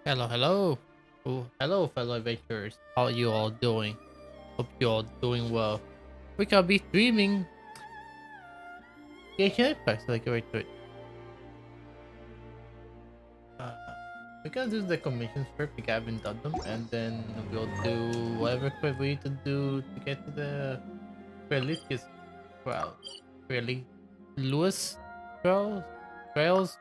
Hello, hello. Oh, hello, fellow adventurers. How are you all doing? Hope you all doing well. We can be streaming Genshin Impact, so I get right to it. Uh, we can do the commissions first because I haven't done them, and then we'll do whatever quest we need to do to get to the Perilous well, Perilous trails, trails.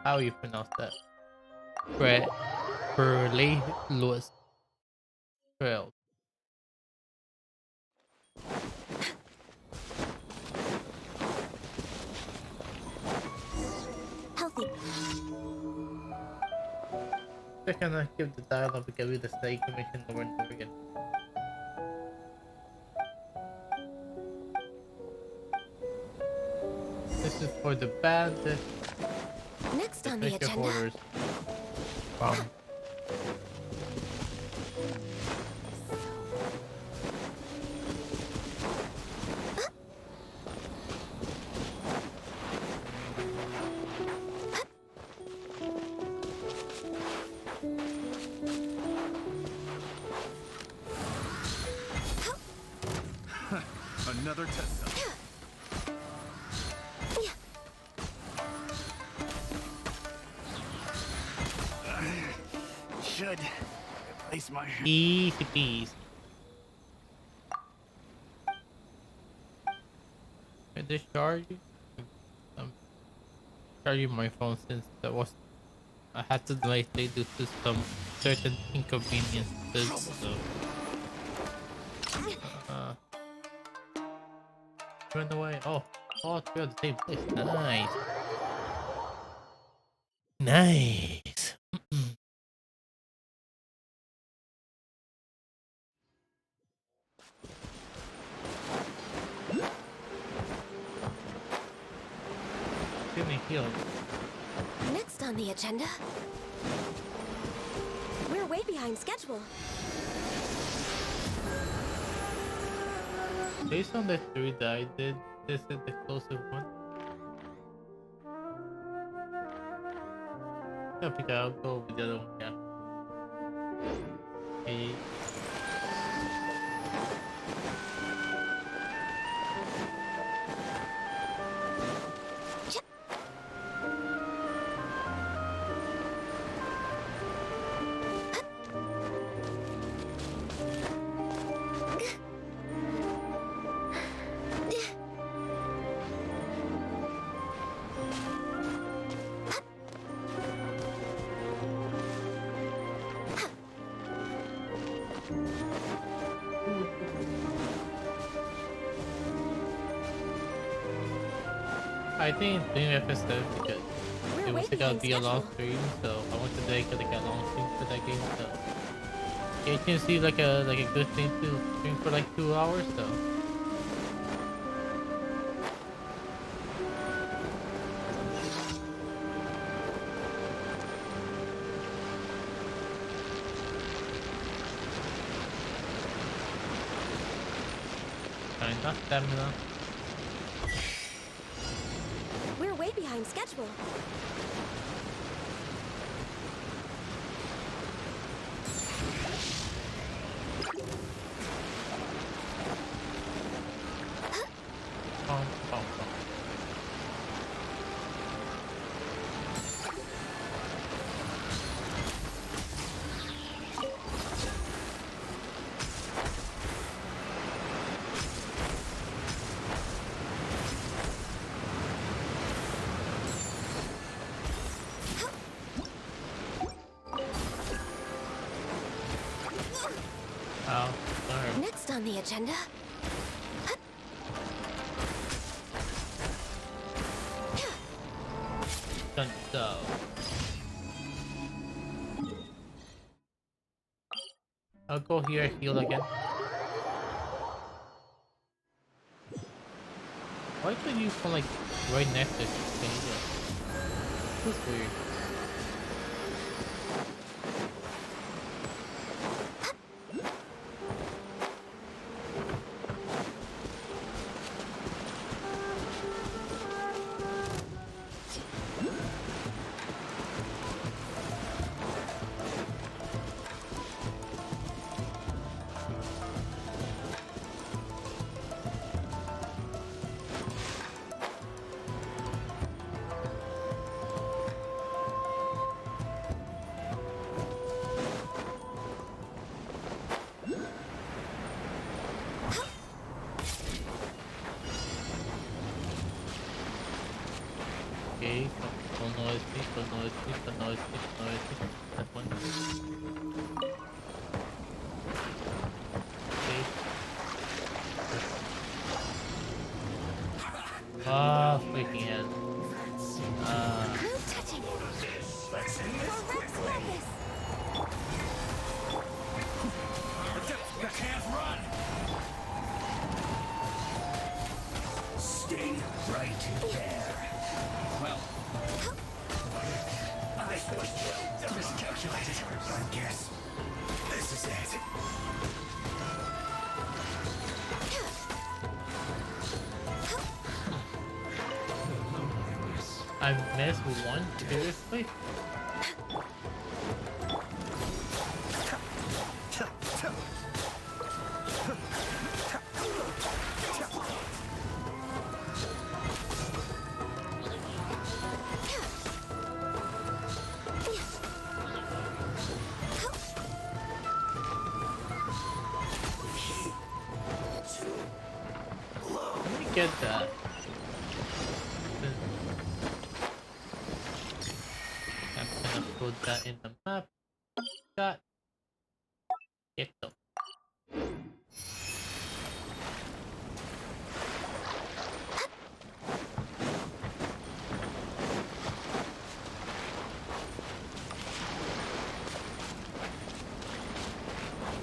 How you pronounce that? Pre Perilous trails. Healthy. I cannot give the dialogue because we the same commission over and over again. This is for the bandit, Next the on the treasure agenda. hoarders from Another test cell. Should replace my easy peasy. I discharge you. I'm charging my phone since I had to delay it due to some certain inconveniences. So uh, run away. Oh, all three at the same place. Nice, nice. Feeling healed. Next on the agenda. We're way behind schedule. Based on the three that I did, this is the closest one. Yeah, because I'll go with the other one. Yeah. Okay. I think doing FS7 because We're it way was gonna behind be a long schedule. stream, so I wanted to dedicate like a long stream for that game. So yeah, it can see like a good thing to stream for like 2 hours. So kind of stamina. We're way behind schedule. Pom, pom, pom. Oh, sorry. Next on the agenda. Done so. I'll go here, heal again. Why could you come like right next to it? That's weird. That one. Okay. Ah, freaking hell. No touching. Let's end this Correct quickly. surface. You can't run. Stay right there. Well, I was miscalculated. I guess this is it. I missed one, seriously? Let me get that. I'm gonna put that in the map. Got it.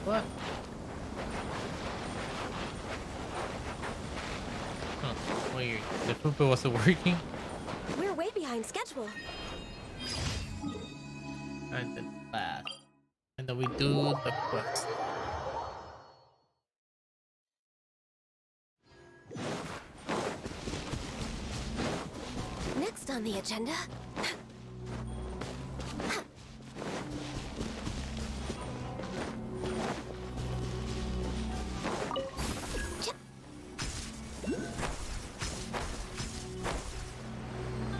What? Huh, weird. The Fupa wasn't working. We're way behind schedule. And then last. And then we do the quest. Next on the agenda.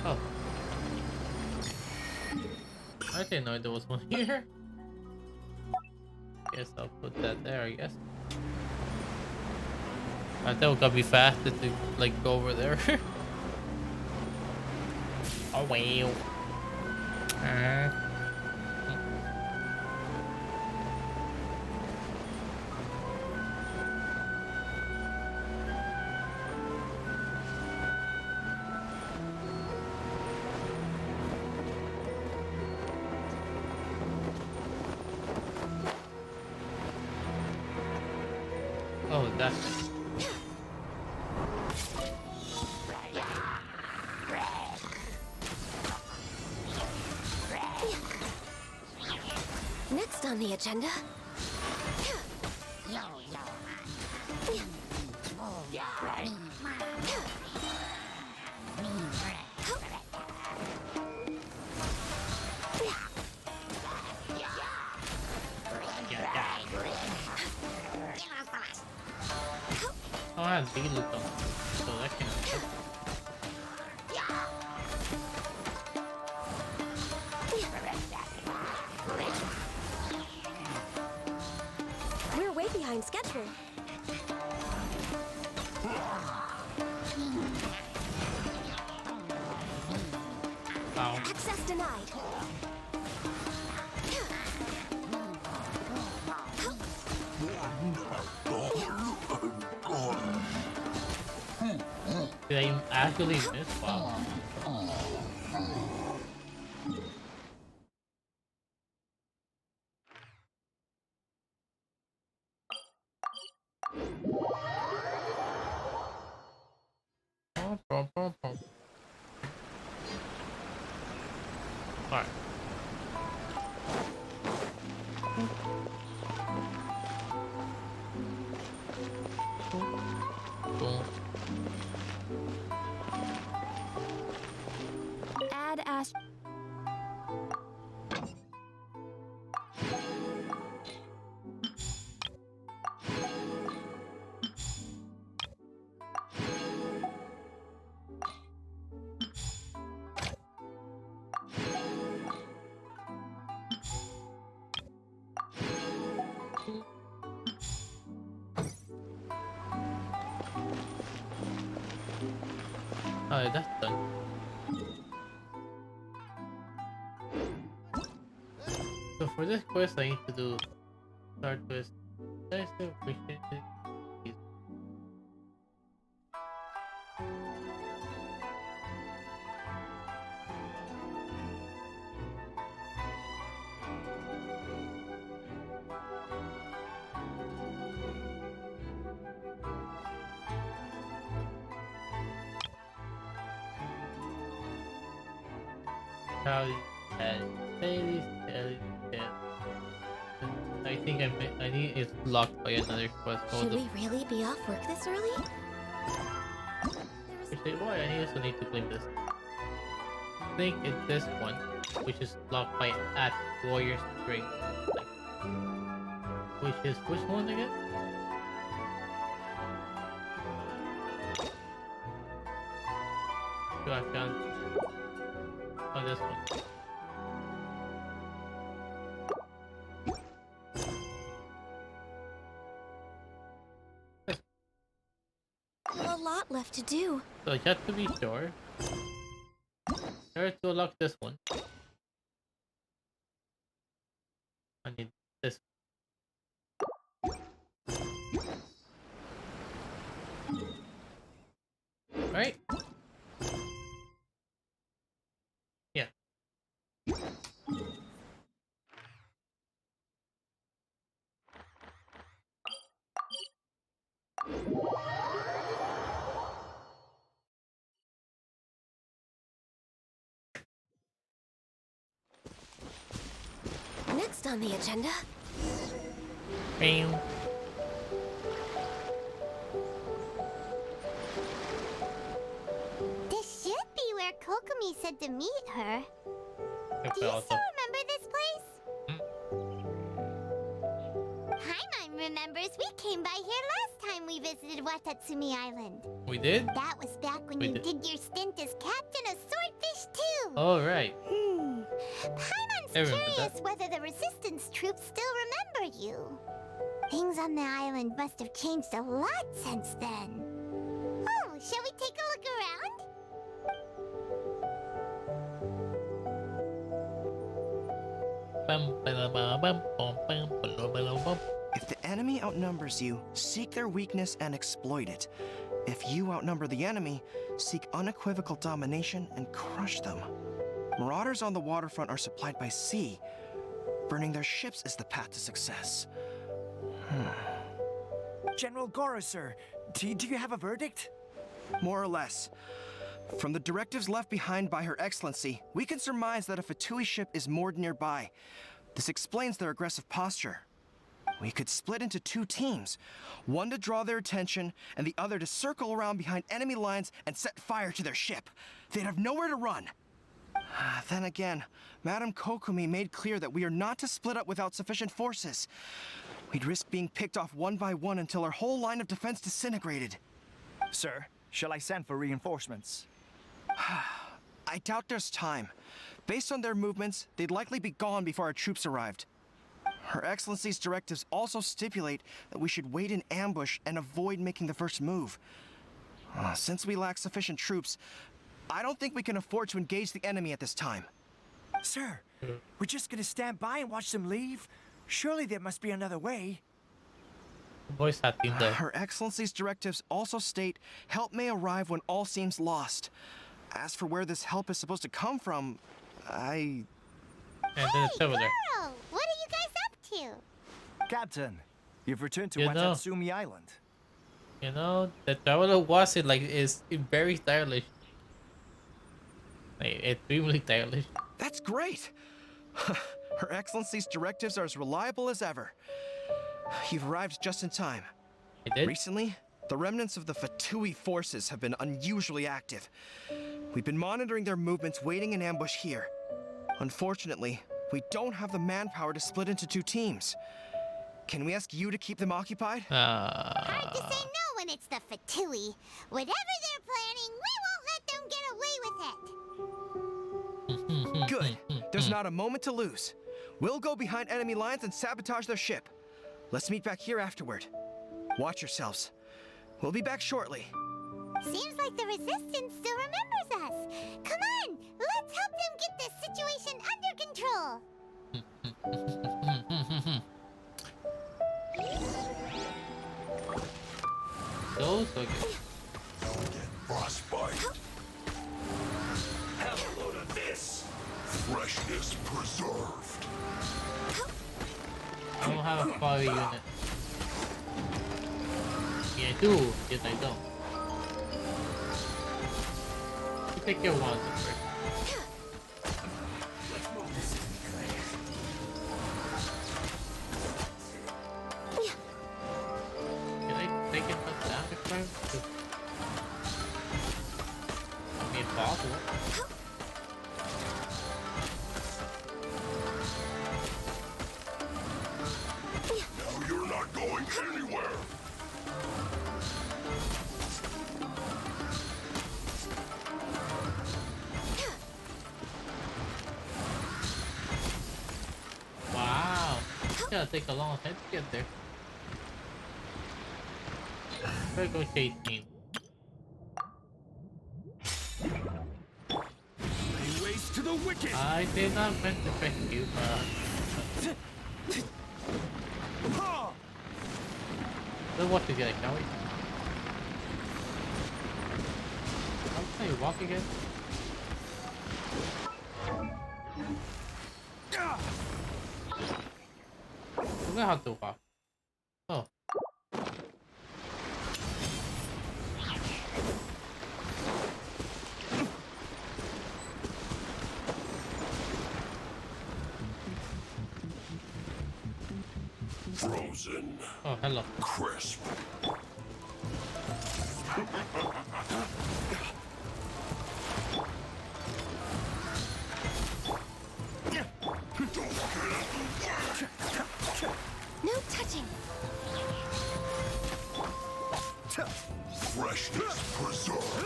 Oh. I didn't know there was one here. Guess I'll put that there, I guess. I thought it would be faster to like go over there. Oh well. Oh, that's it. Next on the agenda. Oh, I have D-loop on, so that can help. We're way behind schedule. Ow. Access denied. Did I actually miss? Wow. Alright. Cool. Add Ash. Alright, that's done. this quest I need to do start with. I still appreciate it. How Perilous. I think it's blocked by another quest. Should we really be off work this early? Why? I also need to claim this. I think it's this one, which is blocked by at Warrior Strength. Which is which one again? So I found on this one. A lot left to do. So just to be sure, in order to unlock this one, I need this. Right? Yeah. Next on the agenda, Bam. This should be where Kokomi said to meet her. Do you Also, still remember this place? Paimon remembers we came by here last time we visited Watatsumi Island. we did? That was back when We you did. did your stint as captain of Swordfish too. Alright. Paimon's I remember curious that. whether the resistance troops still remember you. Things on the island must have changed a lot since then. Oh, shall we take a look around? If the enemy outnumbers you, seek their weakness and exploit it. If you outnumber the enemy, seek unequivocal domination and crush them. Marauders on the waterfront are supplied by sea. Burning their ships is the path to success. General Goro, sir, do you have a verdict? More or less. From the directives left behind by Her Excellency, we can surmise that a Fatui ship is moored nearby. This explains their aggressive posture. We could split into two teams, one to draw their attention, and the other to circle around behind enemy lines and set fire to their ship. They'd have nowhere to run. Then again, Madame Kokomi made clear that we are not to split up without sufficient forces. We'd risk being picked off one by one until our whole line of defense disintegrated. Sir, shall I send for reinforcements? I doubt there's time. Based on their movements, they'd likely be gone before our troops arrived. Her Excellency's directives also stipulate that we should wait in ambush and avoid making the first move. Since we lack sufficient troops, I don't think we can afford to engage the enemy at this time. Sir, we're just gonna stand by and watch them leave? Surely there must be another way. Voice acting though. Her Excellency's directives also state help may arrive when all seems lost. As for where this help is supposed to come from, And then it's over there. Girl, what are you guys up to? Captain, you've returned to You know. Watatsumi Island. You know, the traveler was it like is very stylish. Like extremely stylish. That's great! Her Excellency's directives are as reliable as ever. You've arrived just in time. I did. Recently, the remnants of the Fatui forces have been unusually active. We've been monitoring their movements, waiting in ambush here. Unfortunately, we don't have the manpower to split into two teams. Can we ask you to keep them occupied? Hard to say no when it's the Fatui. Whatever they're planning, we won't let them get away with it. Good. There's not a moment to lose. We'll go behind enemy lines and sabotage their ship. Let's meet back here afterward. Watch yourselves. We'll be back shortly. Seems like the Resistance still remembers us. Come on, let's help them get this situation under control. those are good. Frostbite. Have a load of this. Freshness preserved. I don't have a fire unit. Yeah, I do. Yes, I don't. You take your wand first. Can I take enough damage from him? I mean, possible. Now you're not going anywhere. Wow. It's gonna take a long time to get there. Better go chase me. Lay waste to the wicked! I did not meant to fetch you, but let's watch together, shall we? How can you walk again? We're gonna have to walk. Oh. Frozen. Oh, hello. Crisp. No touching. Freshness preserved.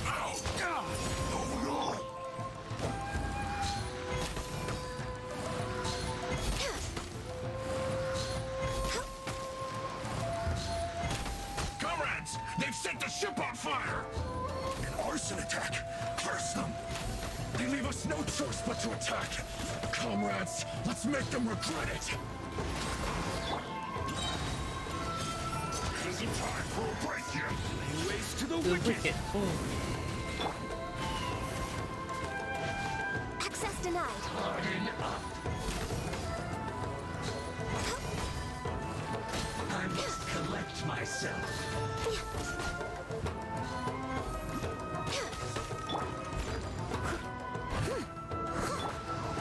Ow. Oh no. Comrades, they've set the ship on fire. An arson attack. Curse them. They leave us no choice but to attack. Comrades, let's make them regret it. It isn't time for a break yet. Lay waste to the The wicked! wicked. Boom. Access denied. Harden up. I must collect myself.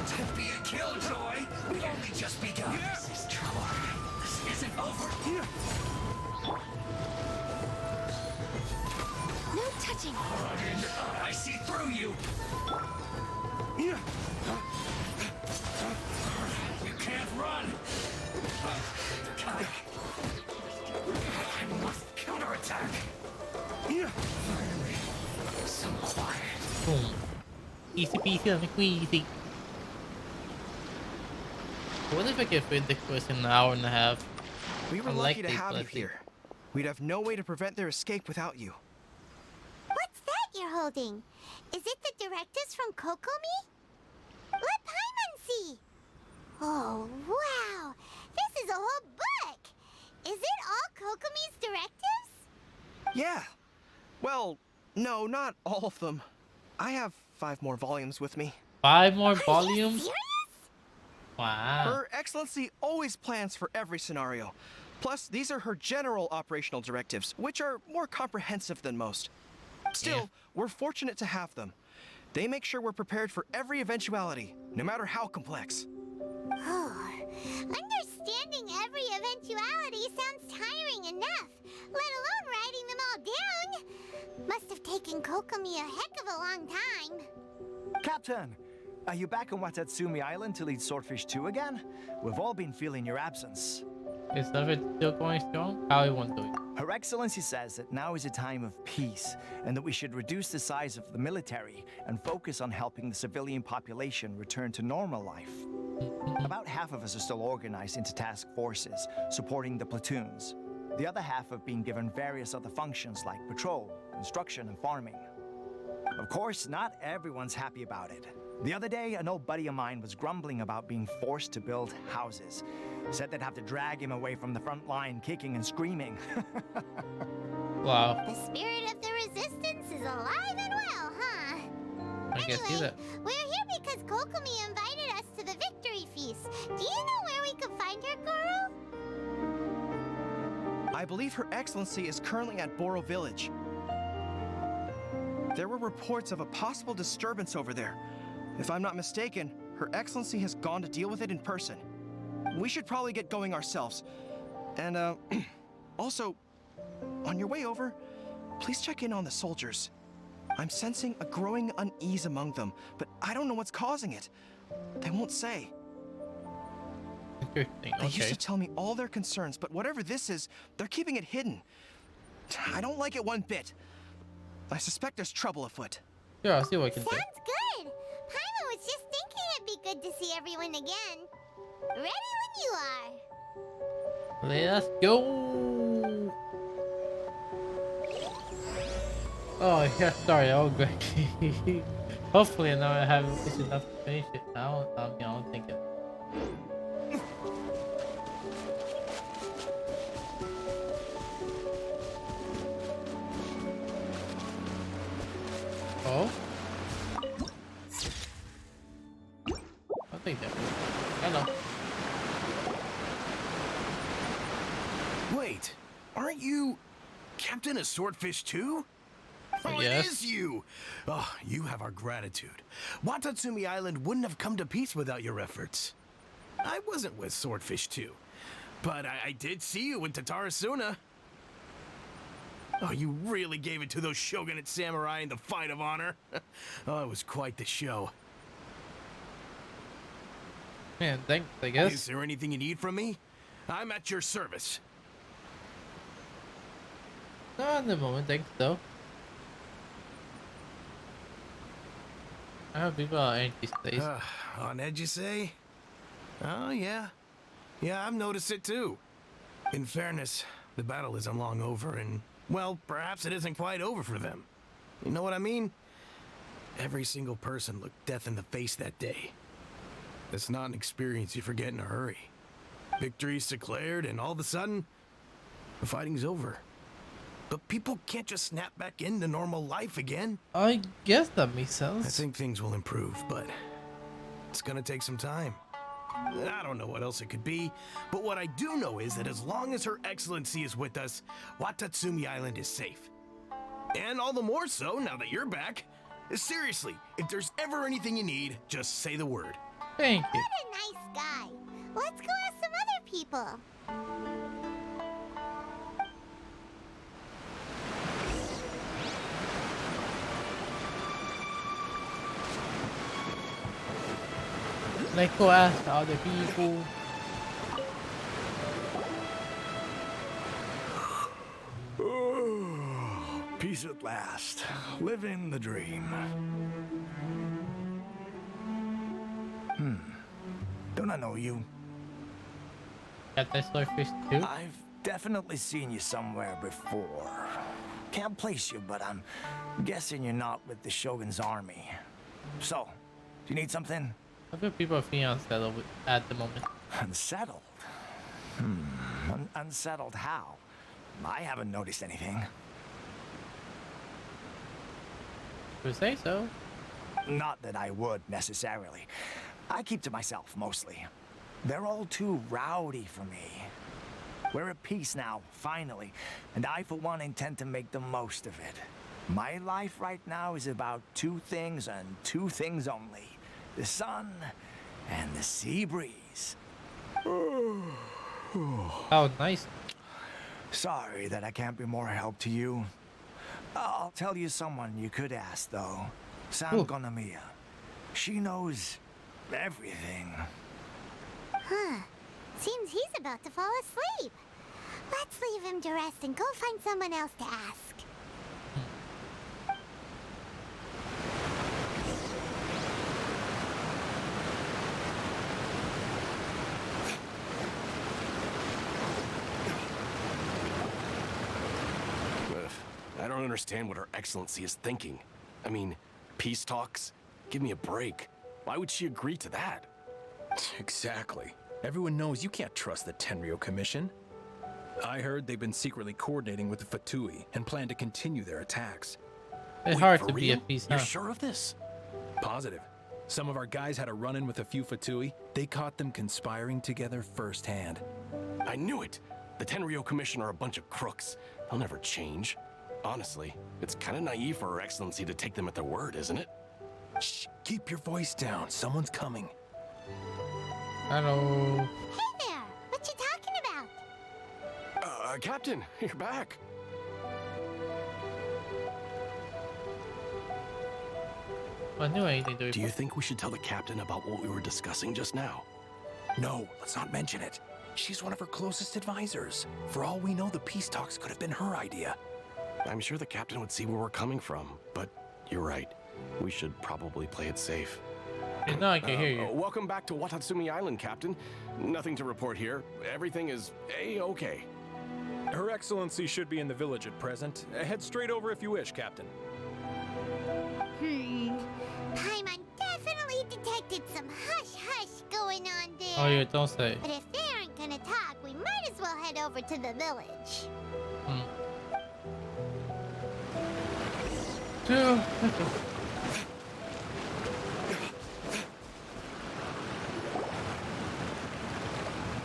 Don't be a killjoy. We've only just begun. This is trouble. This isn't over. No touching. Harden up. I see through you. You can't run. I must counterattack. Finally, some quiet. Boom. Easy peasy lemon squeezy. What if I get rid of the quest in an hour and a half? We were I lucky like to these have you blessings. here. We'd have no way to prevent their escape without you. What's that you're holding? Is it the directives from Kokomi? Let Paimon see! Oh, wow! This is a whole book! Is it all Kokomi's directives? Yeah. Well, no, not all of them. I have 5 more volumes with me. 5 more Are you volumes? serious? Wow. Her Excellency always plans for every scenario. Plus, these are her general operational directives, which are more comprehensive than most. Still, Yeah. we're fortunate to have them. They make sure we're prepared for every eventuality, no matter how complex. Oh, understanding every eventuality sounds tiring enough, let alone writing them all down. Must have taken Kokomi a heck of a long time. Captain, are you back on Watatsumi Island to lead Swordfish 2 again? We've all been feeling your absence. Is everything still going strong? How are you doing? Her Excellency says that now is a time of peace and that we should reduce the size of the military and focus on helping the civilian population return to normal life. About half of us are still organized into task forces, supporting the platoons. The other half have been given various other functions like patrol, construction, and farming. Of course, not everyone's happy about it. The other day, an old buddy of mine was grumbling about being forced to build houses. Said they'd have to drag him away from the front line, kicking and screaming. Wow. The spirit of the resistance is alive and well, huh? I can see that. We're here because Kokomi invited us to the victory feast. Do you know where we could find her, Goro? I believe Her Excellency is currently at Boro Village. There were reports of a possible disturbance over there. If I'm not mistaken, Her Excellency has gone to deal with it in person. We should probably get going ourselves. And, also, on your way over, please check in on the soldiers. I'm sensing a growing unease among them, but I don't know what's causing it. They won't say. Interesting. They used Okay. to tell me all their concerns, but whatever this is, they're keeping it hidden. I don't like it one bit. I suspect there's trouble afoot. Sure, I'll see what I can do. Sounds good. Paimon was just thinking it'd be good to see everyone again. Ready when you are. Let's go. Oh yeah, sorry. Oh great. Hopefully now I have at least enough to finish it. I don't think it. Oh. I'll take that. Hello. Wait, aren't you Captain of Swordfish too? Oh, Yes. it is you! Oh, you have our gratitude. Watatsumi Island wouldn't have come to peace without your efforts. I wasn't with Swordfish 2, but I did see you with Tatarasuna. Oh, you really gave it to those shogunate samurai in the fight of honor. Oh, it was quite the show. Man, thanks, I Is guess. there anything you need from me? I'm at your service. Not at the moment, thanks though. I have people on energy stays. On edge, you say? Oh, yeah. Yeah, I've noticed it too. In fairness, the battle isn't long over, and, well, perhaps it isn't quite over for them. You know what I mean? Every single person looked death in the face that day. It's not an experience you forget in a hurry. Victory's declared, and all of a sudden, the fighting's over. But people can't just snap back into normal life again. I guess that makes I sense. think things will improve, but it's gonna take some time. I don't know what else it could be, but what I do know is that as long as Her Excellency is with us, Watatsumi Island is safe. And all the more so now that you're back. Seriously, if there's ever anything you need, just say the word. Thank you. What a nice guy. Let's go ask some other people. Let's go ask the other people. Peace at last. Living the dream. Don't I know you? Got that swordfish too? I've definitely seen you somewhere before. Can't place you, but I'm guessing you're not with the Shogun's army. So, do you need something? I feel people are feeling unsettled at the moment. Unsettled? Unsettled how? I haven't noticed anything. You say so. Not that I would, necessarily. I keep to myself, mostly. They're all too rowdy for me. We're at peace now, finally, and I, for one, intend to make the most of it. My life right now is about two things and two things only. The sun and the sea breeze. Oh, nice. Sorry that I can't be more help to you. I'll tell you someone you could ask, though. Who? Sangonomiya. She knows everything. Huh. Seems he's about to fall asleep. Let's leave him to rest and go find someone else to ask. I don't understand what Her Excellency is thinking. I mean, peace talks? Give me a break. Why would she agree to that? Exactly. Everyone knows you can't trust the Tenryo Commission. I heard they've been secretly coordinating with the Fatui and plan to continue their attacks. It's Wait, hard for to be a real? piece, You're huh? sure of this? Positive. Some of our guys had a run-in with a few Fatui. They caught them conspiring together firsthand. I knew it. The Tenryo Commission are a bunch of crooks. They'll never change. Honestly, it's kind of naive for Her Excellency to take them at their word, isn't it? Shh, keep your voice down. Someone's coming. Hello. Hey there! What you talking about? Captain, you're back. Well, anyway, they do. Do you think we should tell the captain about what we were discussing just now? No, let's not mention it. She's one of her closest advisors. For all we know, the peace talks could have been her idea. I'm sure the captain would see where we're coming from, but you're right. We should probably play it safe. No, I can hear you. Welcome back to Watatsumi Island, Captain. Nothing to report here. Everything is A-okay. Her Excellency should be in the village at present. Head straight over if you wish, Captain. Paimon definitely detected some hush-hush going on there. Oh, yeah, don't say. But if they aren't gonna talk, we might as well head over to the village. Two.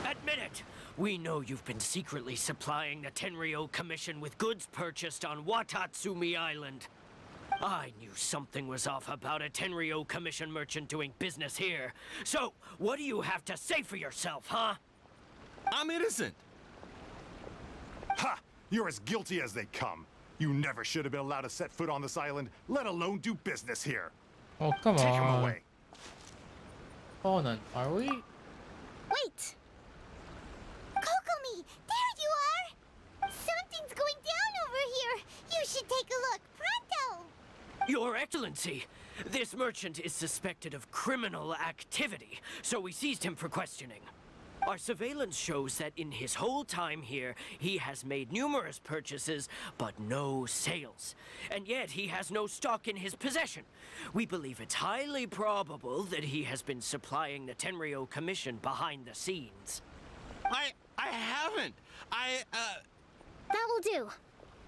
Admit it! We know you've been secretly supplying the Tenryo Commission with goods purchased on Watatsumi Island. I knew something was off about a Tenryo Commission merchant doing business here. So, what do you have to say for yourself, huh? I'm innocent. Ha! You're as guilty as they come. You never should have been allowed to set foot on this island, let alone do business here. Oh, come Take him on. away. Hold on, are we? Wait! Kokomi! There you are! Something's going down over here! You should take a look, pronto! Your Excellency, this merchant is suspected of criminal activity, so we seized him for questioning. Our surveillance shows that in his whole time here, he has made numerous purchases, but no sales. And yet he has no stock in his possession. We believe it's highly probable that he has been supplying the Tenryo Commission behind the scenes. I haven't. That will do.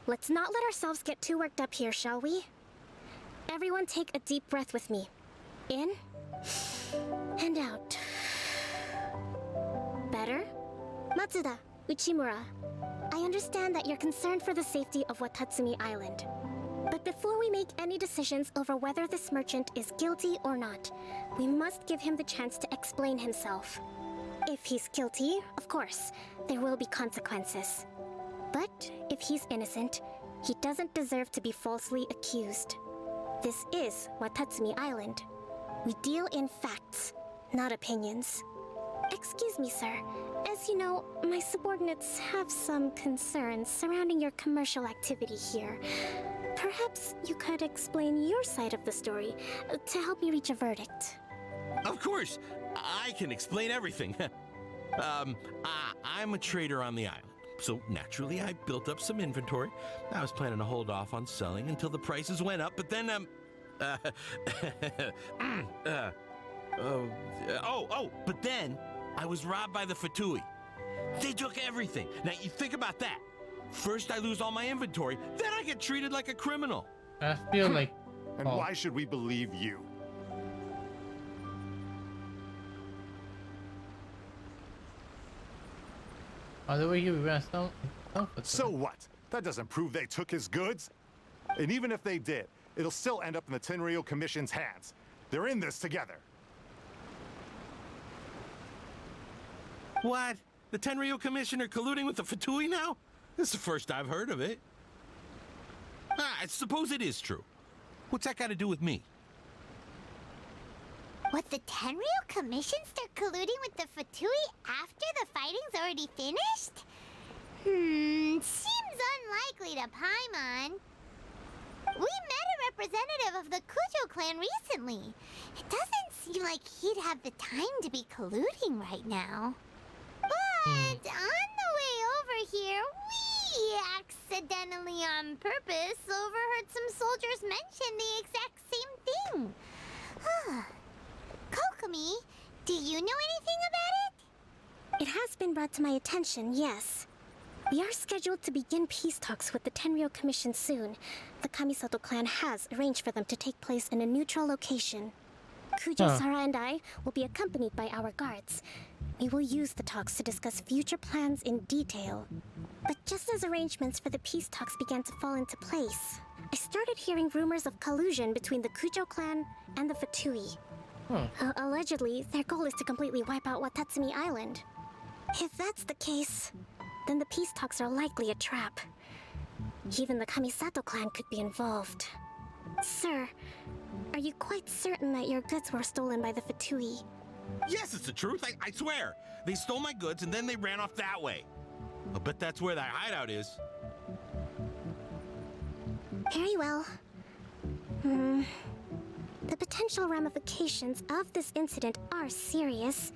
Let's not let ourselves get too worked up here, shall we? Everyone take a deep breath with me. In and out. Better? Matsuda, Uchimura, I understand that you're concerned for the safety of Watatsumi Island. But before we make any decisions over whether this merchant is guilty or not, we must give him the chance to explain himself. If he's guilty, of course, there will be consequences. But if he's innocent, he doesn't deserve to be falsely accused. This is Watatsumi Island. We deal in facts, not opinions. Excuse me, sir. As you know, my subordinates have some concerns surrounding your commercial activity here. Perhaps you could explain your side of the story to help me reach a verdict. Of course, I can explain everything. I'm a trader on the island, so naturally I built up some inventory. I was planning to hold off on selling until the prices went up, but then, but then I was robbed by the Fatui. They took everything. Now you think about that. First I lose all my inventory, then I get treated like a criminal. I feel like. And why should we believe you? By the way, you ran some. So what? That doesn't prove they took his goods. And even if they did, it'll still end up in the Tenryo Commission's hands. They're in this together. What? The Tenryo Commissioner colluding with the Fatui now? This is the first I've heard of it. I suppose it is true. What's that got to do with me? What, the Tenryo Commission start colluding with the Fatui after the fighting's already finished? Seems unlikely to Paimon. We met a representative of the Kujo clan recently. It doesn't seem like he'd have the time to be colluding right now. But on the way over here, we accidentally on purpose overheard some soldiers mention the exact same thing. Kokomi. Do you know anything about it? It has been brought to my attention, yes. We are scheduled to begin peace talks with the Tenryou Commission soon. The Kamisato clan has arranged for them to take place in a neutral location. Kujo, Sara, and I will be accompanied by our guards. We will use the talks to discuss future plans in detail. But just as arrangements for the peace talks began to fall into place, I started hearing rumors of collusion between the Kujo clan and the Fatui. Allegedly, their goal is to completely wipe out Watatsumi Island. If that's the case, then the peace talks are likely a trap. Even the Kamisato clan could be involved. Sir, are you quite certain that your goods were stolen by the Fatui? Yes, it's the truth. I swear. They stole my goods and then they ran off that way. I'll bet that's where that hideout is. Very well. The potential ramifications of this incident are serious.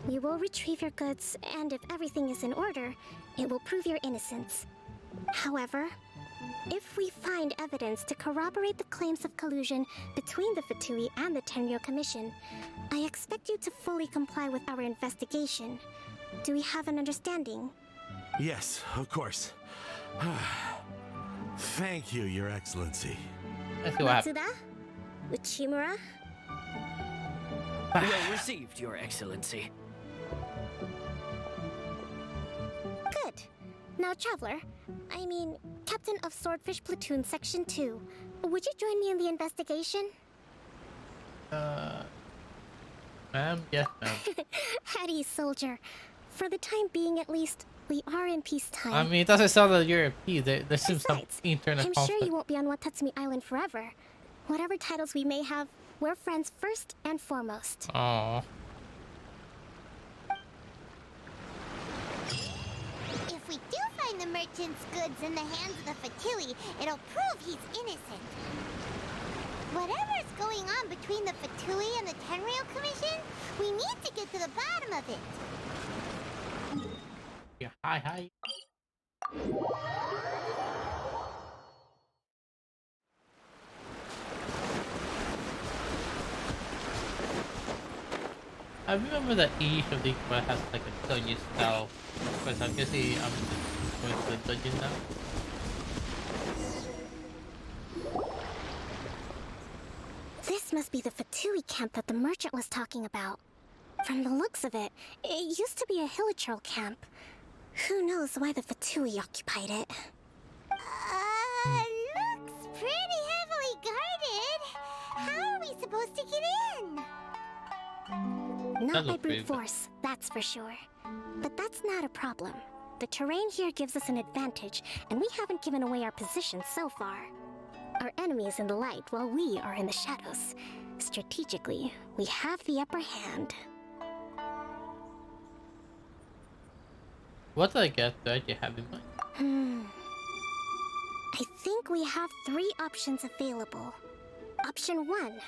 We will retrieve your goods, and if everything is in order, it will prove your innocence. However, if we find evidence to corroborate the claims of collusion between the Fatui and the Tenryou Commission, I expect you to fully comply with our investigation. Do we have an understanding? Yes, of course. Thank you, Your Excellency. Let's see what happens. Matsuda? Uchimura? Well received, Your Excellency. Good. Now, Traveler, Captain of Swordfish Platoon Section 2, would you join me in the investigation? Ma'am? Yes, ma'am. Hattie, soldier. For the time being, at least, we are in peacetime. I mean, it doesn't sound like you're at peace. There seems some Besides, internal I'm conflict. sure you won't be on Watatsumi Island forever. Whatever titles we may have, we're friends first and foremost. Aww. If we do find the merchant's goods in the hands of the Fatui, it'll prove he's innocent. Whatever's going on between the Fatui and the Tenryou Commission, we need to get to the bottom of it. Yeah, hi. I remember that each of these quests has like a dungeon style quest. I'm guessing I'm just going to the dungeon now. This must be the Fatui camp that the merchant was talking about. From the looks of it, it used to be a Hilichurl camp. Who knows why the Fatui occupied it? Looks pretty heavily guarded. How are we supposed to get in? Not by looks pretty brute force, that's for sure. But that's not a problem. The terrain here gives us an advantage, and we haven't given away our position so far. Our enemy is in the light while we are in the shadows. Strategically, we have the upper hand. What I guess that you have in mind? I think we have 3 options available. Option 1.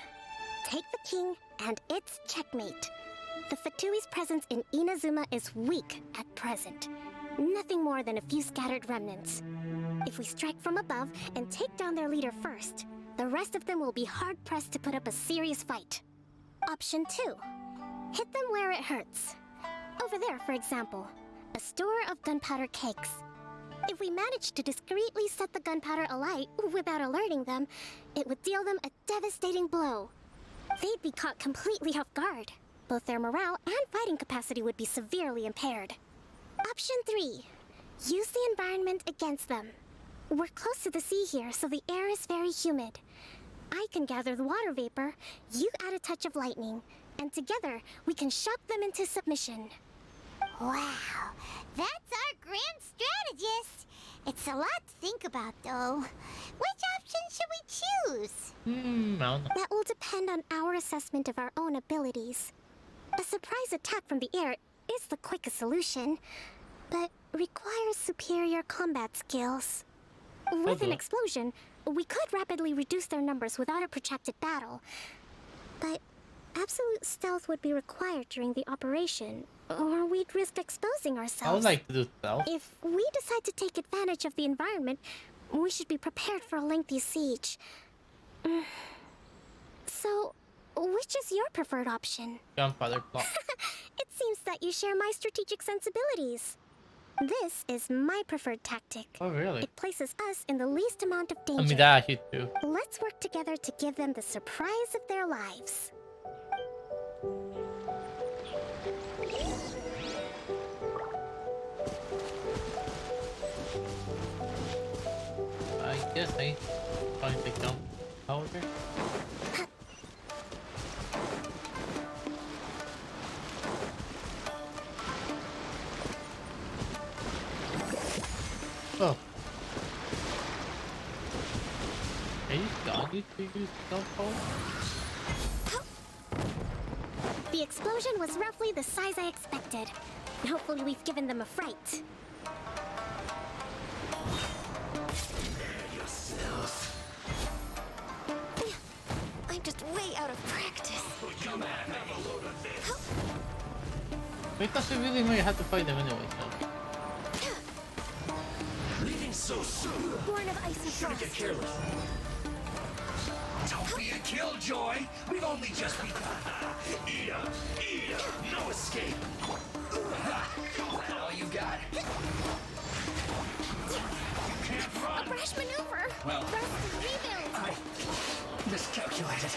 Take the king, and it's checkmate. The Fatui's presence in Inazuma is weak at present. Nothing more than a few scattered remnants. If we strike from above and take down their leader first, the rest of them will be hard-pressed to put up a serious fight. Option 2. Hit them where it hurts. Over there, for example, a store of gunpowder cakes. If we manage to discreetly set the gunpowder alight without alerting them, it would deal them a devastating blow. They'd be caught completely off guard. Both their morale and fighting capacity would be severely impaired. Option 3. Use the environment against them. We're close to the sea here, so the air is very humid. I can gather the water vapor, you add a touch of lightning, and together we can shock them into submission. Wow, that's our grand strategist. It's a lot to think about, though. Which option should we choose? I don't know. That will depend on our assessment of our own abilities. A surprise attack from the air is the quickest solution, but requires superior combat skills. With an explosion, we could rapidly reduce their numbers without a protracted battle. But absolute stealth would be required during the operation, or we'd risk exposing ourselves. I would like to do stealth. If we decide to take advantage of the environment, we should be prepared for a lengthy siege. So, Which is your preferred option? Grandfather clock. It seems that you share my strategic sensibilities. This is my preferred tactic. Oh, really? It places us in the least amount of I danger. mean, that you too. Let's work together to give them the surprise of their lives. I guess I find the jump powder. Oh. Are you doggy to use jump powder? The explosion was roughly the size I expected. Hopefully we've given them a fright. I'm just way out of practice. Wait, does it really mean you have to fight them anyway? So. Leaving so soon. Born of icy Shouldn't get frost. careless. Don't be a killjoy. We've only just begun. Eat up. No escape. All you got? You can't A run. brash maneuver! Well, Rest and rebuild! I miscalculated.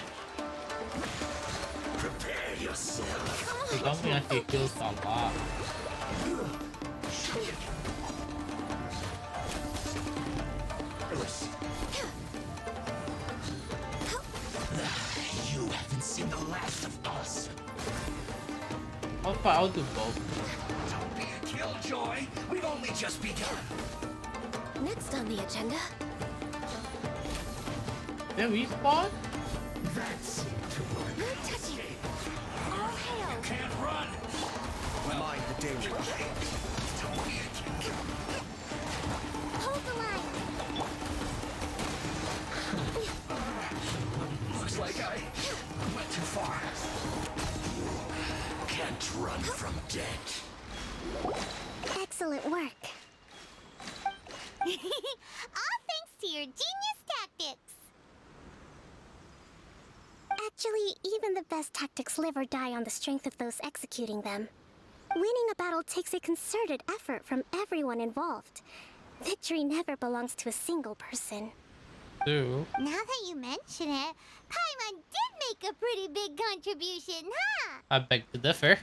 Prepare yourself. The zombie actually kills a lot. Perilous. You haven't seen the last of us. I'll do both. Don't be a killjoy. We've only just begun. Next on the agenda. They respawn? That seemed to work. No touching. All hail. Can't run. Mind the danger. Don't be a killjoy. Hold the line! Looks like I went too far. You can't run from death. Excellent work. All thanks to your genius tactics. Actually, even the best tactics live or die on the strength of those executing them. Winning a battle takes a concerted effort from everyone involved. Victory never belongs to a single person. True. Now that you mention it, Paimon did make a pretty big contribution, huh? I beg to differ.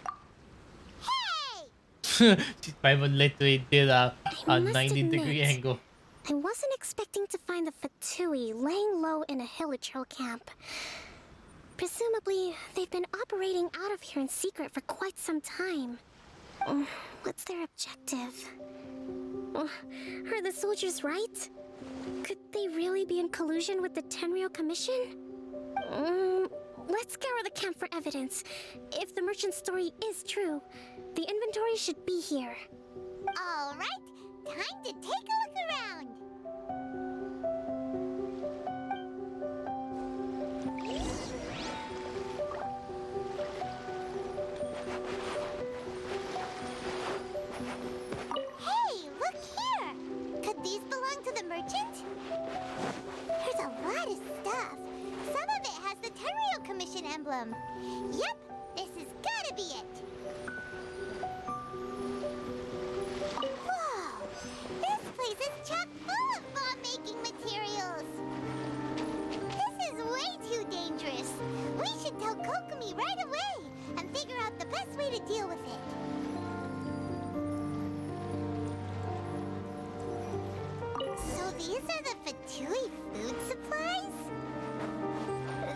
Hey! Paimon literally did a I must 90-degree admit, angle. I wasn't expecting to find the Fatui laying low in a Hilichurl camp. Presumably, they've been operating out of here in secret for quite some time. What's their objective? Are the soldiers right? Could they really be in collusion with the Tenryou Commission? Let's scour the camp for evidence. If the merchant's story is true, the inventory should be here. All right, time to take a look around. Hey, look here! Could these belong to the merchant? There's a lot of stuff. Some of it has the Tenryou Commission emblem. Yep, this has gotta be it. Whoa! This place is chock full of bomb-making materials. This is way too dangerous. We should tell Kokomi right away and figure out the best way to deal with it. So these are the Fatui food supplies?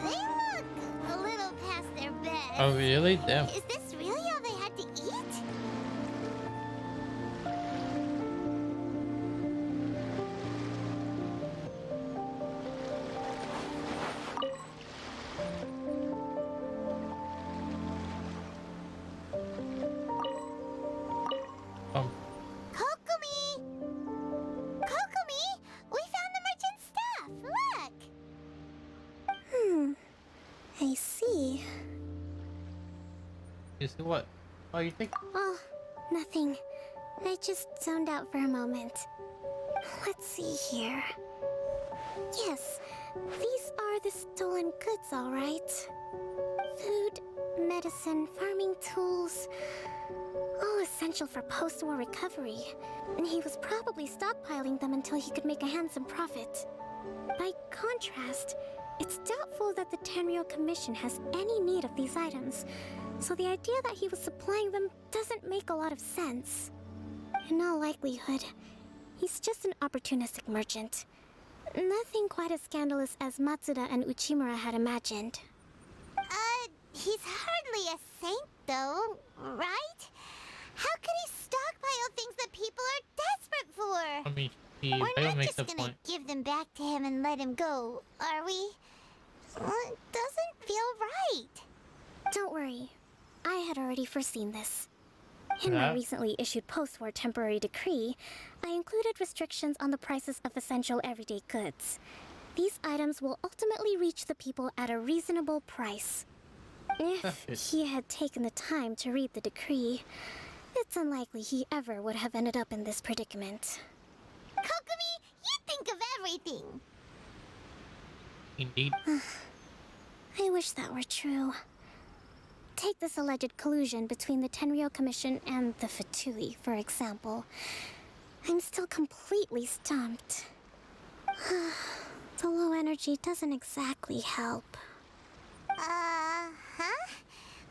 They look a little past their best. Oh, really? Damn. Is this really all they had to eat? Kokomi! Kokomi! We found the merchant's stuff! Look! I see. You see what? Oh, you think? Oh, nothing. I just zoned out for a moment. Let's see here. Yes, these are the stolen goods, all right. Food, medicine, farming tools, all essential for post-war recovery. And he was probably stockpiling them until he could make a handsome profit. By contrast, it's doubtful that the Tenryou Commission has any need of these items, so the idea that he was supplying them doesn't make a lot of sense. In all likelihood, he's just an opportunistic merchant. Nothing quite as scandalous as Matsuda and Uchimura had imagined. He's hardly a saint, though, right? How could he stockpile things that people are desperate for? I mean, We're Bayo not makes just the gonna point. give them back to him and let him go, are we? It doesn't feel right. Don't worry, I had already foreseen this. In my Yeah? recently issued post-war temporary decree, I included restrictions on the prices of essential everyday goods. These items will ultimately reach the people at a reasonable price. If he had taken the time to read the decree, it's unlikely he ever would have ended up in this predicament. Kokomi, you think of everything. Indeed. I wish that were true. Take this alleged collusion between the Tenryou Commission and the Fatui, for example. I'm still completely stumped. The low energy doesn't exactly help. Huh?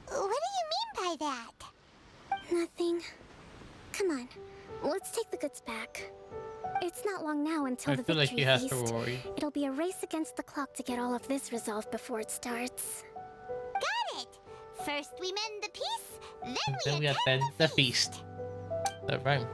What do you mean by that? Nothing. Come on, let's take the goods back. It's not long now until I the feel like victory he has to feast. worry. It'll be a race against the clock to get all of this resolved before it starts. Got it! First we mend the peace, then And we then we attend attend the feast. That rhyme.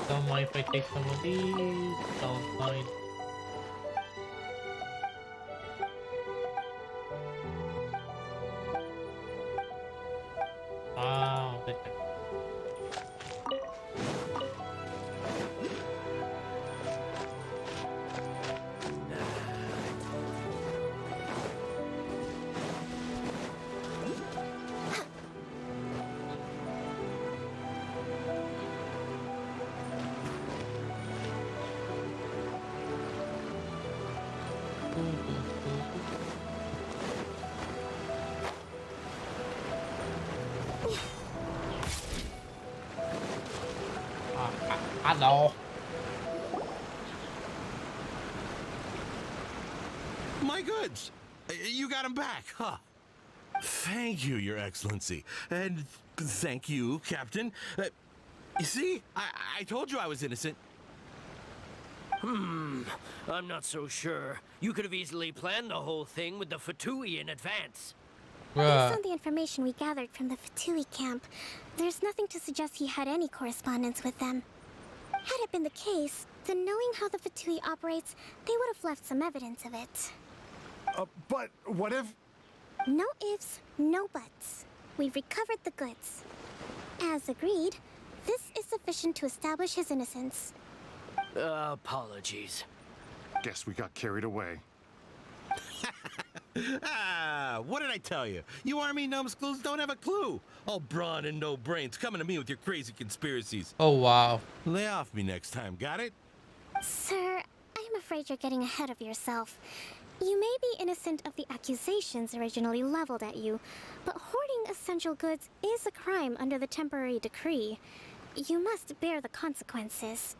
Don't mind if I take some of these. Don't mind. Wow, hello. My goods! You got them back, huh? Thank you, Your Excellency. And thank you, Captain. You see? I told you I was innocent. I'm not so sure. You could have easily planned the whole thing with the Fatui in advance. Based on the information we gathered from the Fatui camp, there's nothing to suggest he had any correspondence with them. Had it been the case, then knowing how the Fatui operates, they would have left some evidence of it. But what if... No ifs, no buts. We've recovered the goods. As agreed, this is sufficient to establish his innocence. Apologies. Guess we got carried away. What did I tell you? You army numbskulls don't have a clue. All brawn and no brains coming to me with your crazy conspiracies. Oh wow. Lay off me next time, got it? Sir, I'm afraid you're getting ahead of yourself. You may be innocent of the accusations originally leveled at you, but hoarding essential goods is a crime under the temporary decree. You must bear the consequences.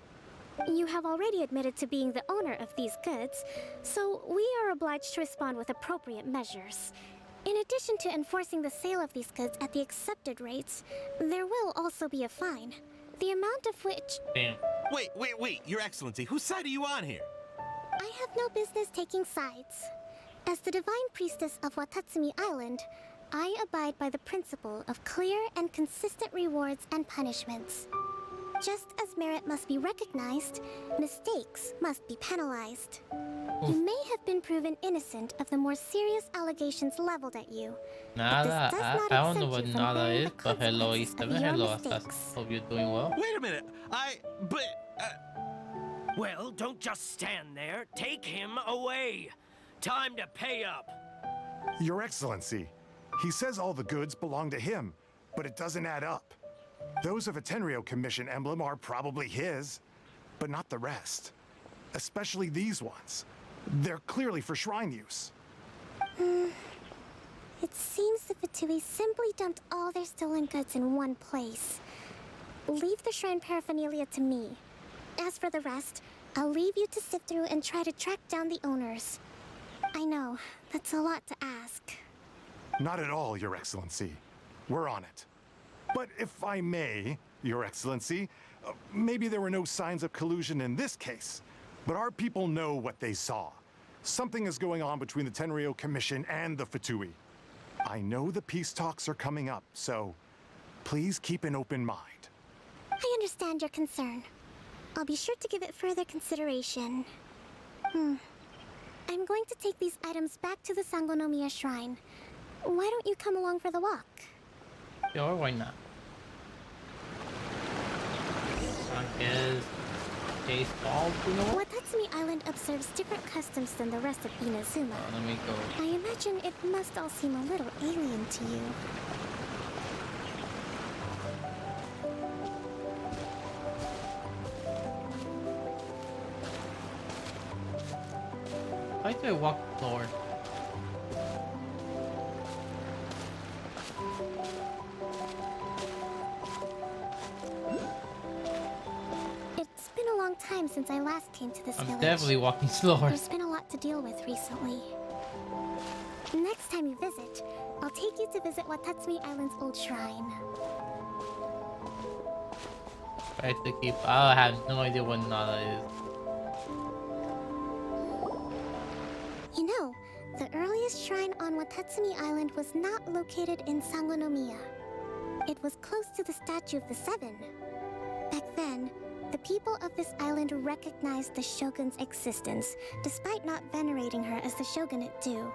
You have already admitted to being the owner of these goods, so we are obliged to respond with appropriate measures. In addition to enforcing the sale of these goods at the accepted rates, there will also be a fine, the amount of which... Damn. Wait, Your Excellency, whose side are you on here? I have no business taking sides. As the Divine Priestess of Watatsumi Island, I abide by the principle of clear and consistent rewards and punishments. Just as merit must be recognized, mistakes must be penalized. You may have been proven innocent of the more serious allegations leveled at you. Nada, does I not don't know exempt what you from nada bearing is, the but hello consequences of E7, your hello Assassin. mistakes. Hope you're doing well. Wait a minute. But. Well, don't just stand there. Take him away. Time to pay up. Your Excellency, he says all the goods belong to him, but it doesn't add up. Those of a Tenryou Commission emblem are probably his, but not the rest. Especially these ones. They're clearly for shrine use. It seems the Fatui simply dumped all their stolen goods in one place. Leave the shrine paraphernalia to me. As for the rest, I'll leave you to sift through and try to track down the owners. I know, that's a lot to ask. Not at all, Your Excellency. We're on it. But if I may, Your Excellency, maybe there were no signs of collusion in this case, but our people know what they saw. Something is going on between the Tenryou Commission and the Fatui. I know the peace talks are coming up, so please keep an open mind. I understand your concern. I'll be sure to give it further consideration. I'm going to take these items back to the Sangonomiya Shrine. Why don't you come along for the walk? Sure, why not? I guess Chase Ball, you know what? Watatsumi Island observes different customs than the rest of Inazuma. Let me go. I imagine it must all seem a little alien to you. Why do I walk slower? It's been a long time since I last came to this I'm village. definitely walking slower. There's been a lot to deal with recently. Next time you visit, I'll take you to visit Watatsumi Island's old shrine. Try to keep. I have no idea what nada is. You know, the earliest shrine on Watatsumi Island was not located in Sangonomiya. It was close to the Statue of the Seven. Back then, the people of this island recognized the Shogun's existence, despite not venerating her as the Shogunate do.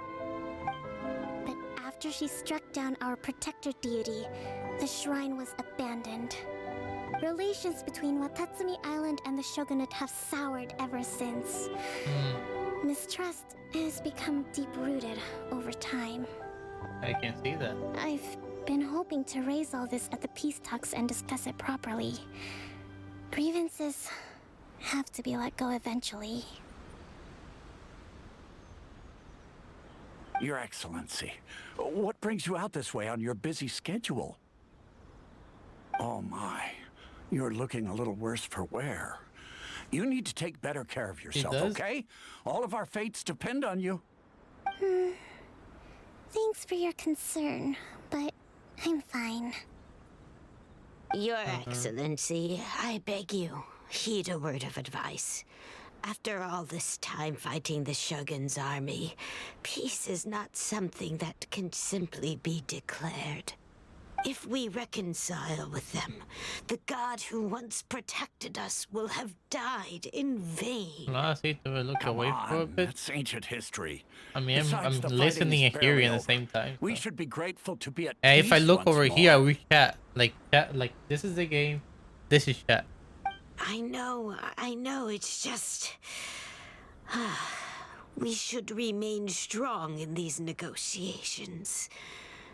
But after she struck down our protector deity, the shrine was abandoned. Relations between Watatsumi Island and the Shogunate have soured ever since. Mistrust has become deep-rooted over time. I can see that. I've been hoping to raise all this at the peace talks and discuss it properly. Grievances have to be let go eventually. Your Excellency, what brings you out this way on your busy schedule? Oh my, you're looking a little worse for wear. You need to take better care of yourself, okay? All of our fates depend on you. Thanks for your concern, but I'm fine. Your Excellency, I beg you, heed a word of advice. After all this time fighting the Shogun's army, peace is not something that can simply be declared. If we reconcile with them, the god who once protected us will have died in vain. I see to look away for a bit. That's ancient history. I mean, I'm Besides, the listening fighting and is hearing barely at the same time. We should be grateful to be at And if I peace look once over more. here, we chat. Like this is the game. This is chat. I know, it's just... we should remain strong in these negotiations.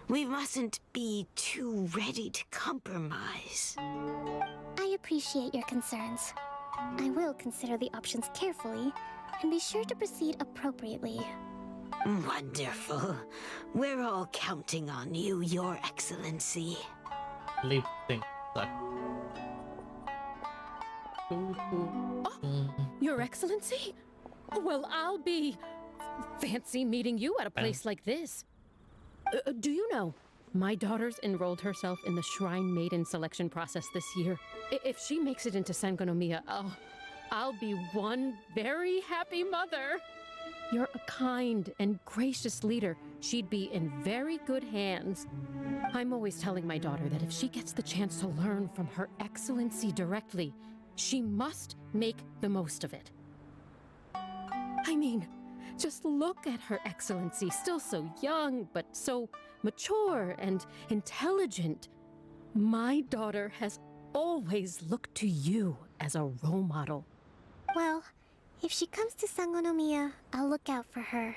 We mustn't be too ready to compromise. I appreciate your concerns. I will consider the options carefully and be sure to proceed appropriately. Wonderful. We're all counting on you, Your Excellency. Leap thing. Suck. Your Excellency? Well, I'll be... fancy meeting you at a place like this. Do you know, my daughter's enrolled herself in the Shrine Maiden selection process this year. If she makes it into Sangonomiya, I'll be one very happy mother. You're a kind and gracious leader. She'd be in very good hands. I'm always telling my daughter that if she gets the chance to learn from Her Excellency directly, she must make the most of it. I mean, Just look at Her Excellency, still so young, but so mature and intelligent. My daughter has always looked to you as a role model. Well, if she comes to Sangonomiya, I'll look out for her.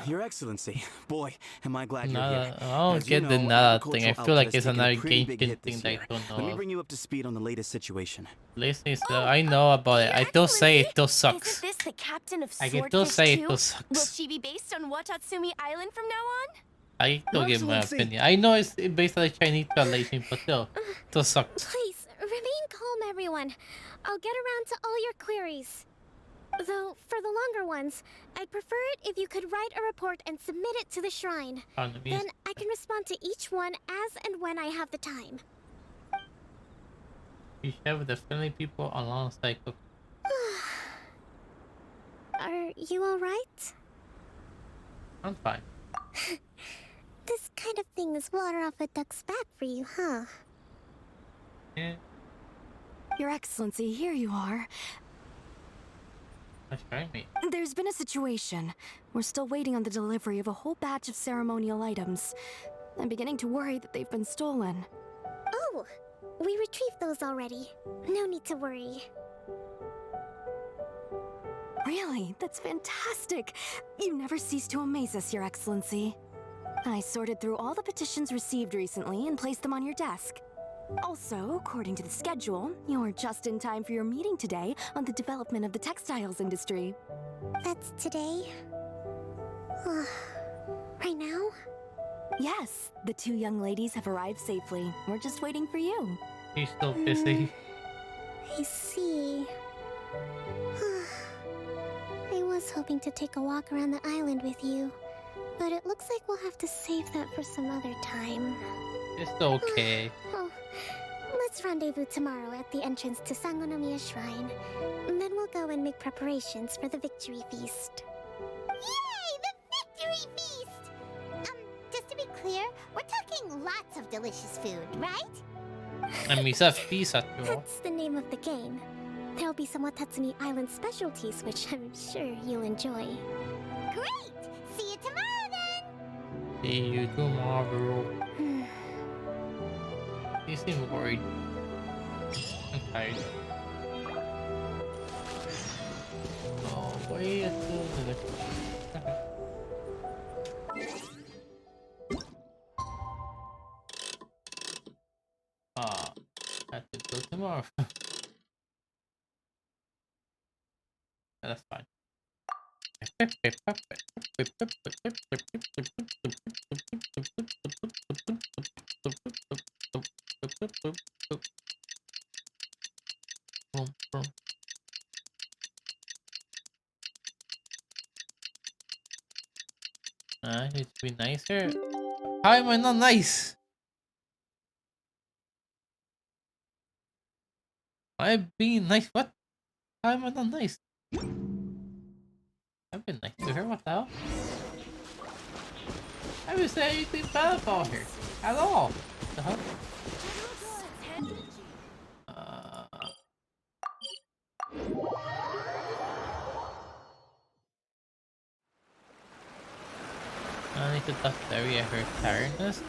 Your Excellency. Boy, am I glad you're Nada. here. I don't As you get the know, nada thing. I agricultural feel like output it's has taken a another pretty big Genshin hit thing this that I year. don't know Let me of. bring you up to speed on the latest situation. Listen, I know about it. I still say it still sucks. Isn't this the captain of I can still Swordfish say it 2? still sucks. Will she be based on Watatsumi Island from now on? I still Your give my Excellency. opinion. I know it's based on the Chinese translation, but still sucks. Please, remain calm, everyone. I'll get around to all your queries. Though, for the longer ones, I'd prefer it if you could write a report and submit it to the shrine. Then I can respond to each one as and when I have the time. You share with the friendly people alongside Kokomi. Are you alright? I'm fine. This kind of thing is water off a duck's back for you, huh? Yeah, Your Excellency, here you are. that's right, mate. There's been a situation. We're still waiting on the delivery of a whole batch of ceremonial items. I'm beginning to worry that they've been stolen. Oh! We retrieved those already. No need to worry. Really? That's fantastic. You never cease to amaze us, Your Excellency. I sorted through all the petitions received recently and placed them on your desk. Also, according to the schedule, you're just in time for your meeting today on the development of the textiles industry. That's today? Right now? Yes, the two young ladies have arrived safely. We're just waiting for you. He's still busy. I see. I was hoping to take a walk around the island with you, but it looks like we'll have to save that for some other time. It's okay. Oh, let's rendezvous tomorrow at the entrance to Sangonomiya Shrine. And then we'll go and make preparations for the victory feast. Yay! The victory feast! Just to be clear, we're talking lots of delicious food, right? I mean, it's a feast after all. That's the name of the game. There'll be some Watatsumi Island specialties, which I'm sure you'll enjoy. Great! See you tomorrow then! See you tomorrow. You seem worried. I'm tired. Oh, wait a minute. I have to go tomorrow. That's fine. It should be nicer. How am I not nice? I'm being nice. What? How am I not nice? I've been nice to her. What the hell? I haven't said anything bad about her at all. What the hell? I need to talk to Terry at her tiredness.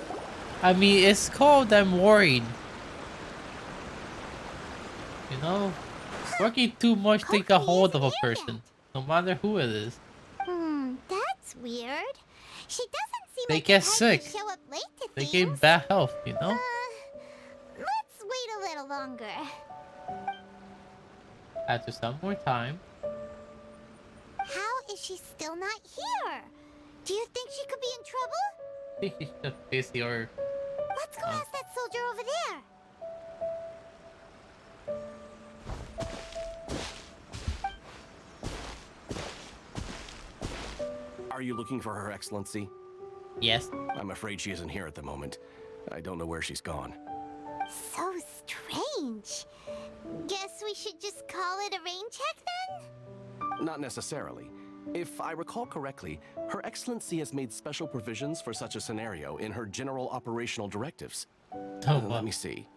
I mean, it's called I'm worried. You know, working too much take a hold of a person, no matter who it is. That's weird. She doesn't seem They like get the type sick. to show up late to They things. get bad health, you know? Let's wait a little longer. After some more time. How is she still not here? Do you think she could be in trouble? I think she's just busy or... Let's go ask that soldier over there. Are you looking for Her Excellency? Yes. I'm afraid she isn't here at the moment. I don't know where she's gone. So strange. Guess we should just call it a rain check then? Not necessarily. If I recall correctly, Her Excellency has made special provisions for such a scenario in her general operational directives. Let me see.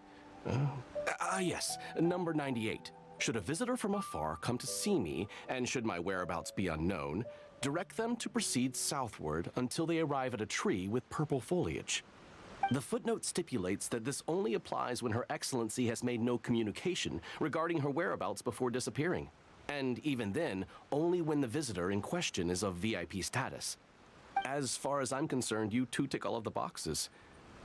Yes, number 98. Should a visitor from afar come to see me, and should my whereabouts be unknown, direct them to proceed southward until they arrive at a tree with purple foliage. The footnote stipulates that this only applies when Her Excellency has made no communication regarding her whereabouts before disappearing. And even then, only when the visitor in question is of VIP status. As far as I'm concerned, you two tick all of the boxes.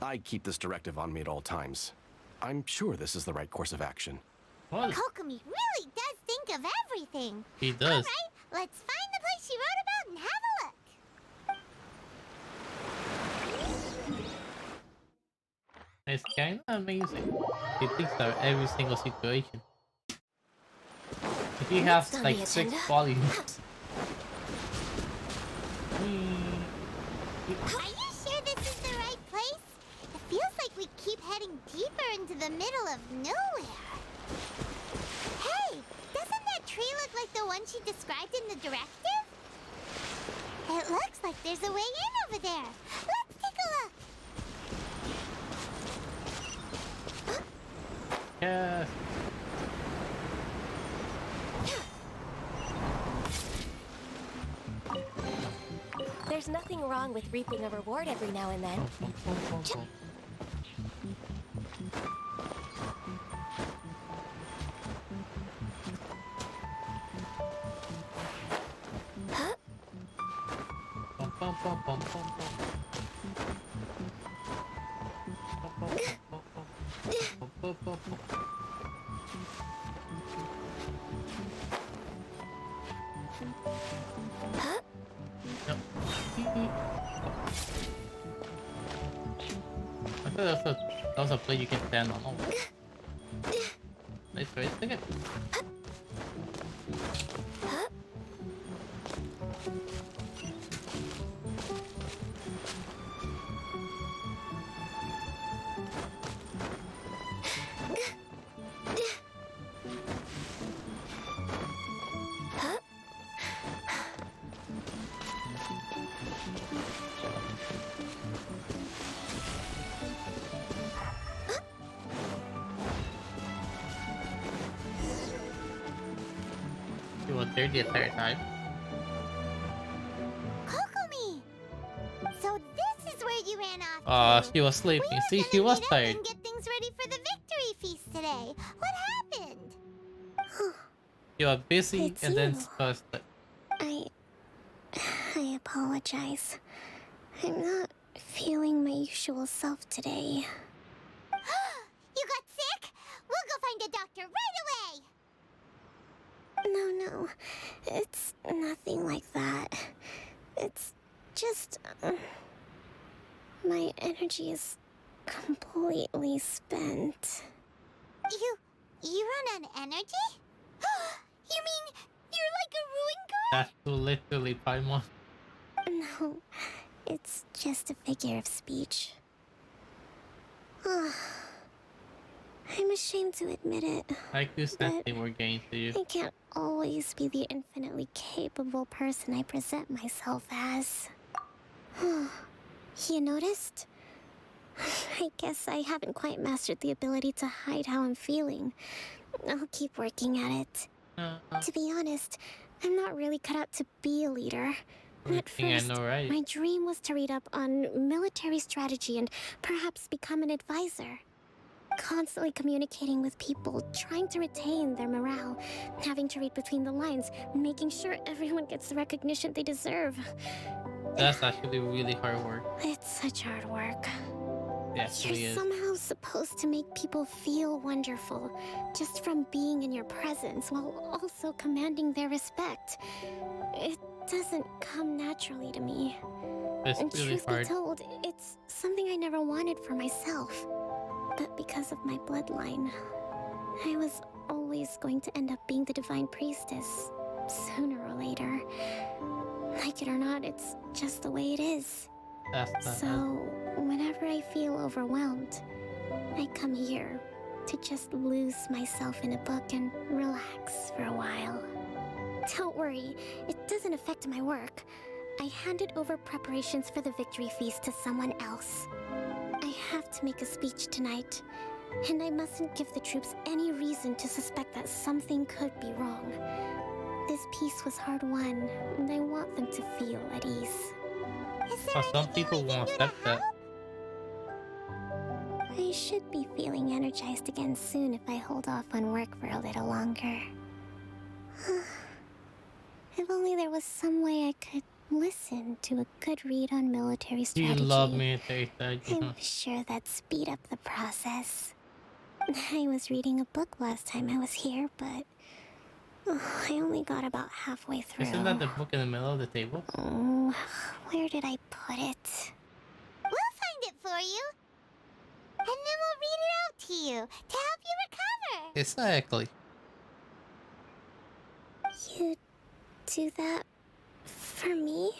I keep this directive on me at all times. I'm sure this is the right course of action. What? Kokomi really does think of everything. He does. All right, let's find the place she wrote about and have a look. It's kind of amazing. He thinks of every single situation. He has on like the 6 agenda? volumes. Are you sure this is the right place? It feels like we keep heading deeper into the middle of nowhere. Hey, doesn't that tree look like the one she described in the directive? It looks like there's a way in over there. Let's take a look. Yes. There's nothing wrong with reaping a reward every now and then. Huh? I thought that was a play you can stand on. Oh. Nice race ticket. You were there the entire time. Kokomi! So this is where you ran off to. She was sleeping. See, she was tired. And get things ready for the victory feast today. What happened? You were busy It's and then you. stressed. I apologize. I'm not feeling my usual self today. You got sick? We'll go find a doctor right away. No, it's nothing like that. It's just my energy is completely spent. You run on energy? You mean you're like a ruin girl? That's too literally Paimon. No, it's just a figure of speech. I'm ashamed to admit it. Like you said, but they were getting to you. I can't always be the infinitely capable person I present myself as. You noticed? I guess I haven't quite mastered the ability to hide how I'm feeling. I'll keep working at it. To be honest, I'm not really cut out to be a leader. At first, my dream was to read up on military strategy and perhaps become an advisor. Constantly communicating with people, trying to retain their morale, having to read between the lines, making sure everyone gets the recognition they deserve. That's actually really hard work. It's such hard work. Yes, You're it is. somehow supposed to make people feel wonderful just from being in your presence while also commanding their respect. It doesn't come naturally to me. It's And really truth hard. be told, it's something I never wanted for myself. But because of my bloodline, I was always going to end up being the divine priestess, sooner or later. Like it or not, it's just the way it is. So, whenever I feel overwhelmed, I come here to just lose myself in a book and relax for a while. Don't worry, it doesn't affect my work. I handed over preparations for the victory feast to someone else. I have to make a speech tonight, And I mustn't give the troops any reason to suspect that something could be wrong. This peace was hard won, and I want them to feel at ease. Some people won't accept that. I should be feeling energized again soon if I hold off on work for a little longer. If only there was some way I could listen to a good read on military strategy. You love military strategy, huh? I'm sure that'd speed up the process. I was reading a book last time I was here, but I only got about halfway through. Isn't that the book in the middle of the table? Oh, where did I put it? We'll find it for you. And then we'll read it out to you to help you recover. Exactly. You do that for me?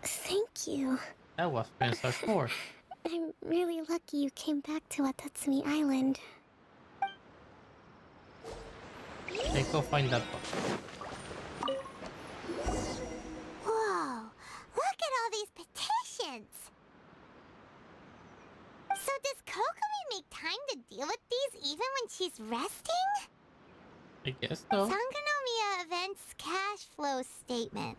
Thank you. That was Princess 4. I'm really lucky you came back to Watatsumi Island. Hey, go find that book. Whoa, look at all these petitions. So does Kokomi make time to deal with these even when she's resting? I guess so. Sangonomiya Events Cash Flow Statement.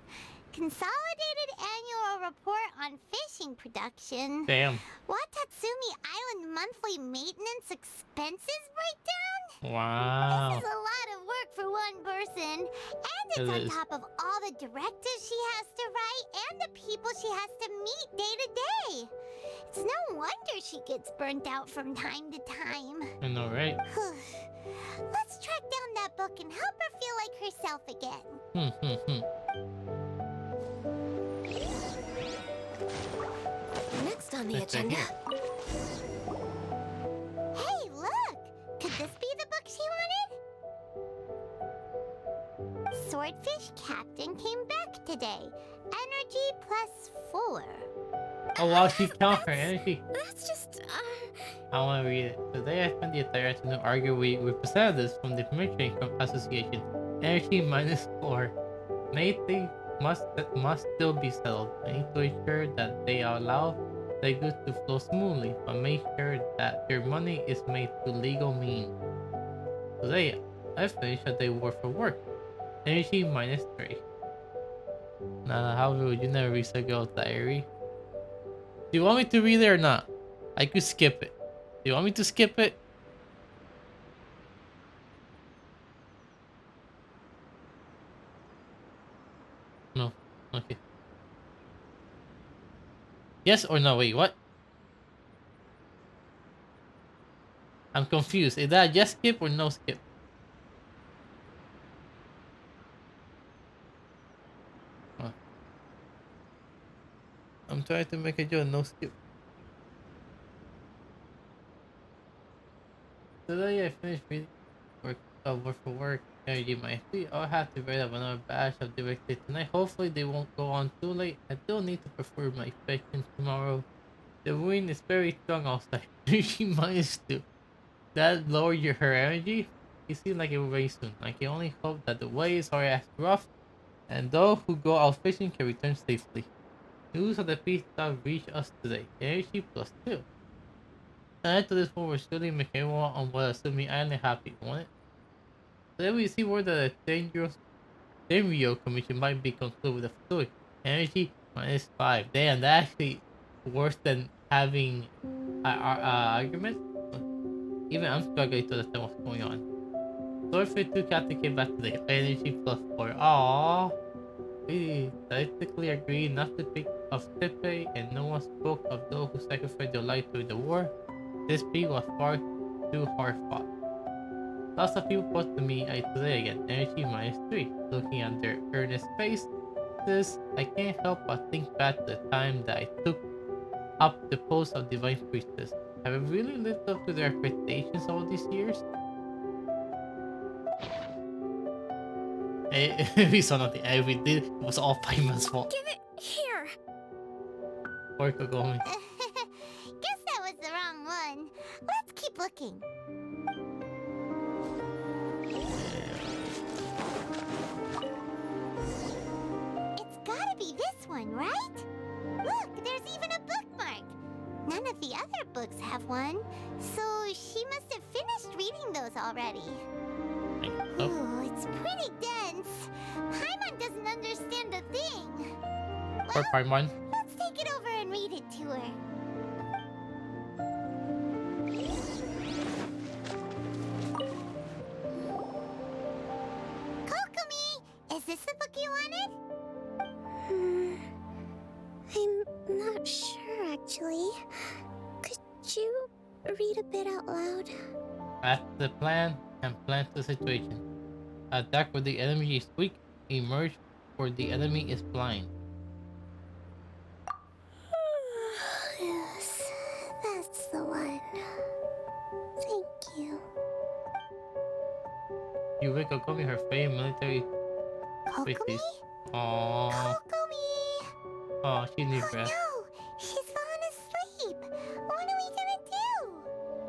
Consolidated Annual Report on Fishing Production. Damn. Watatsumi Island Monthly Maintenance Expenses Breakdown? Wow. This is a lot of work for one person. And it's It on is. top of all the directives she has to write and the people she has to meet day to day. It's no wonder she gets burnt out from time to time. I know, right? Let's track down that book and help her feel like herself again. Next on the What's in agenda. here? Hey, look! Could this be the book she wanted? Swordfish Captain came back today. Energy +4. Oh wow, she counts her energy. That's just, I want to read it. Today I spent the entire afternoon arguing with representatives from the Information Association. Energy -4. Anything must still be settled. I need to ensure that they allow the goods to flow smoothly, but make sure that their money is made through legal means. Today, I finished a day worth of work. Energy -3. Nah, how rude. You never read a girl's diary. Do you want me to read it or not? I could skip it. Do you want me to skip it? No. Okay. Yes or no? Wait, what? I'm confused. Is that yes skip or no skip? Huh. I'm trying to make a joke. No skip. Today I finished reading work for work. Energy -3. I'll have to write up another batch of directed tonight. Hopefully they won't go on too late. I still need to perform my inspection tomorrow. The wind is very strong outside. Energy -2. That lower her energy? It seems like it will rain soon. I can only hope that the waves are as rough and those who go out fishing can return safely. News of the peace that reached us today. Energy +2. Add to this one, we're still in Mikawa on what assuming Island happy, won't it? Today we see where the Daimyo Commission might be concluded with the fluid. Energy -5. Damn, that's actually worse than having an argument. Even I'm struggling to understand what's going on. Swordfish 2 Captain came back today. Energy +4. Aww. We tactically agreed not to pick of Tepe, and no one spoke of those who sacrificed their life during the war. This peak was far too hard fought. Lots of people posted to me today again. Energy -3. Looking at their earnest faces, I can't help but think back to the time that I took up the post of Divine Priestess. Have I really lived up to their expectations all these years? We saw nothing. If we did, it was all Paimon's fault. Give it here. Poor Kokomi. Guess that was the wrong one. Let's keep looking. It's gotta be this one, right? Look, there's even a bookmark. None of of the other books have one, so she must have finished reading those already. Ooh, it's pretty dense. Paimon doesn't understand a thing. Poor Paimon. Let's take it over and read it to her. Kokomi, is this the book you wanted? I'm not sure, actually. Could you read a bit out loud? That's the plan and plan the situation. Attack where the enemy is weak. Emerge where the enemy is blind. Yes, that's the one. Thank you. You wake Kokomi her famed military Kokomi? Aww. Kokomi! Oh, she needs rest. No! She's fallen asleep! What are we gonna do?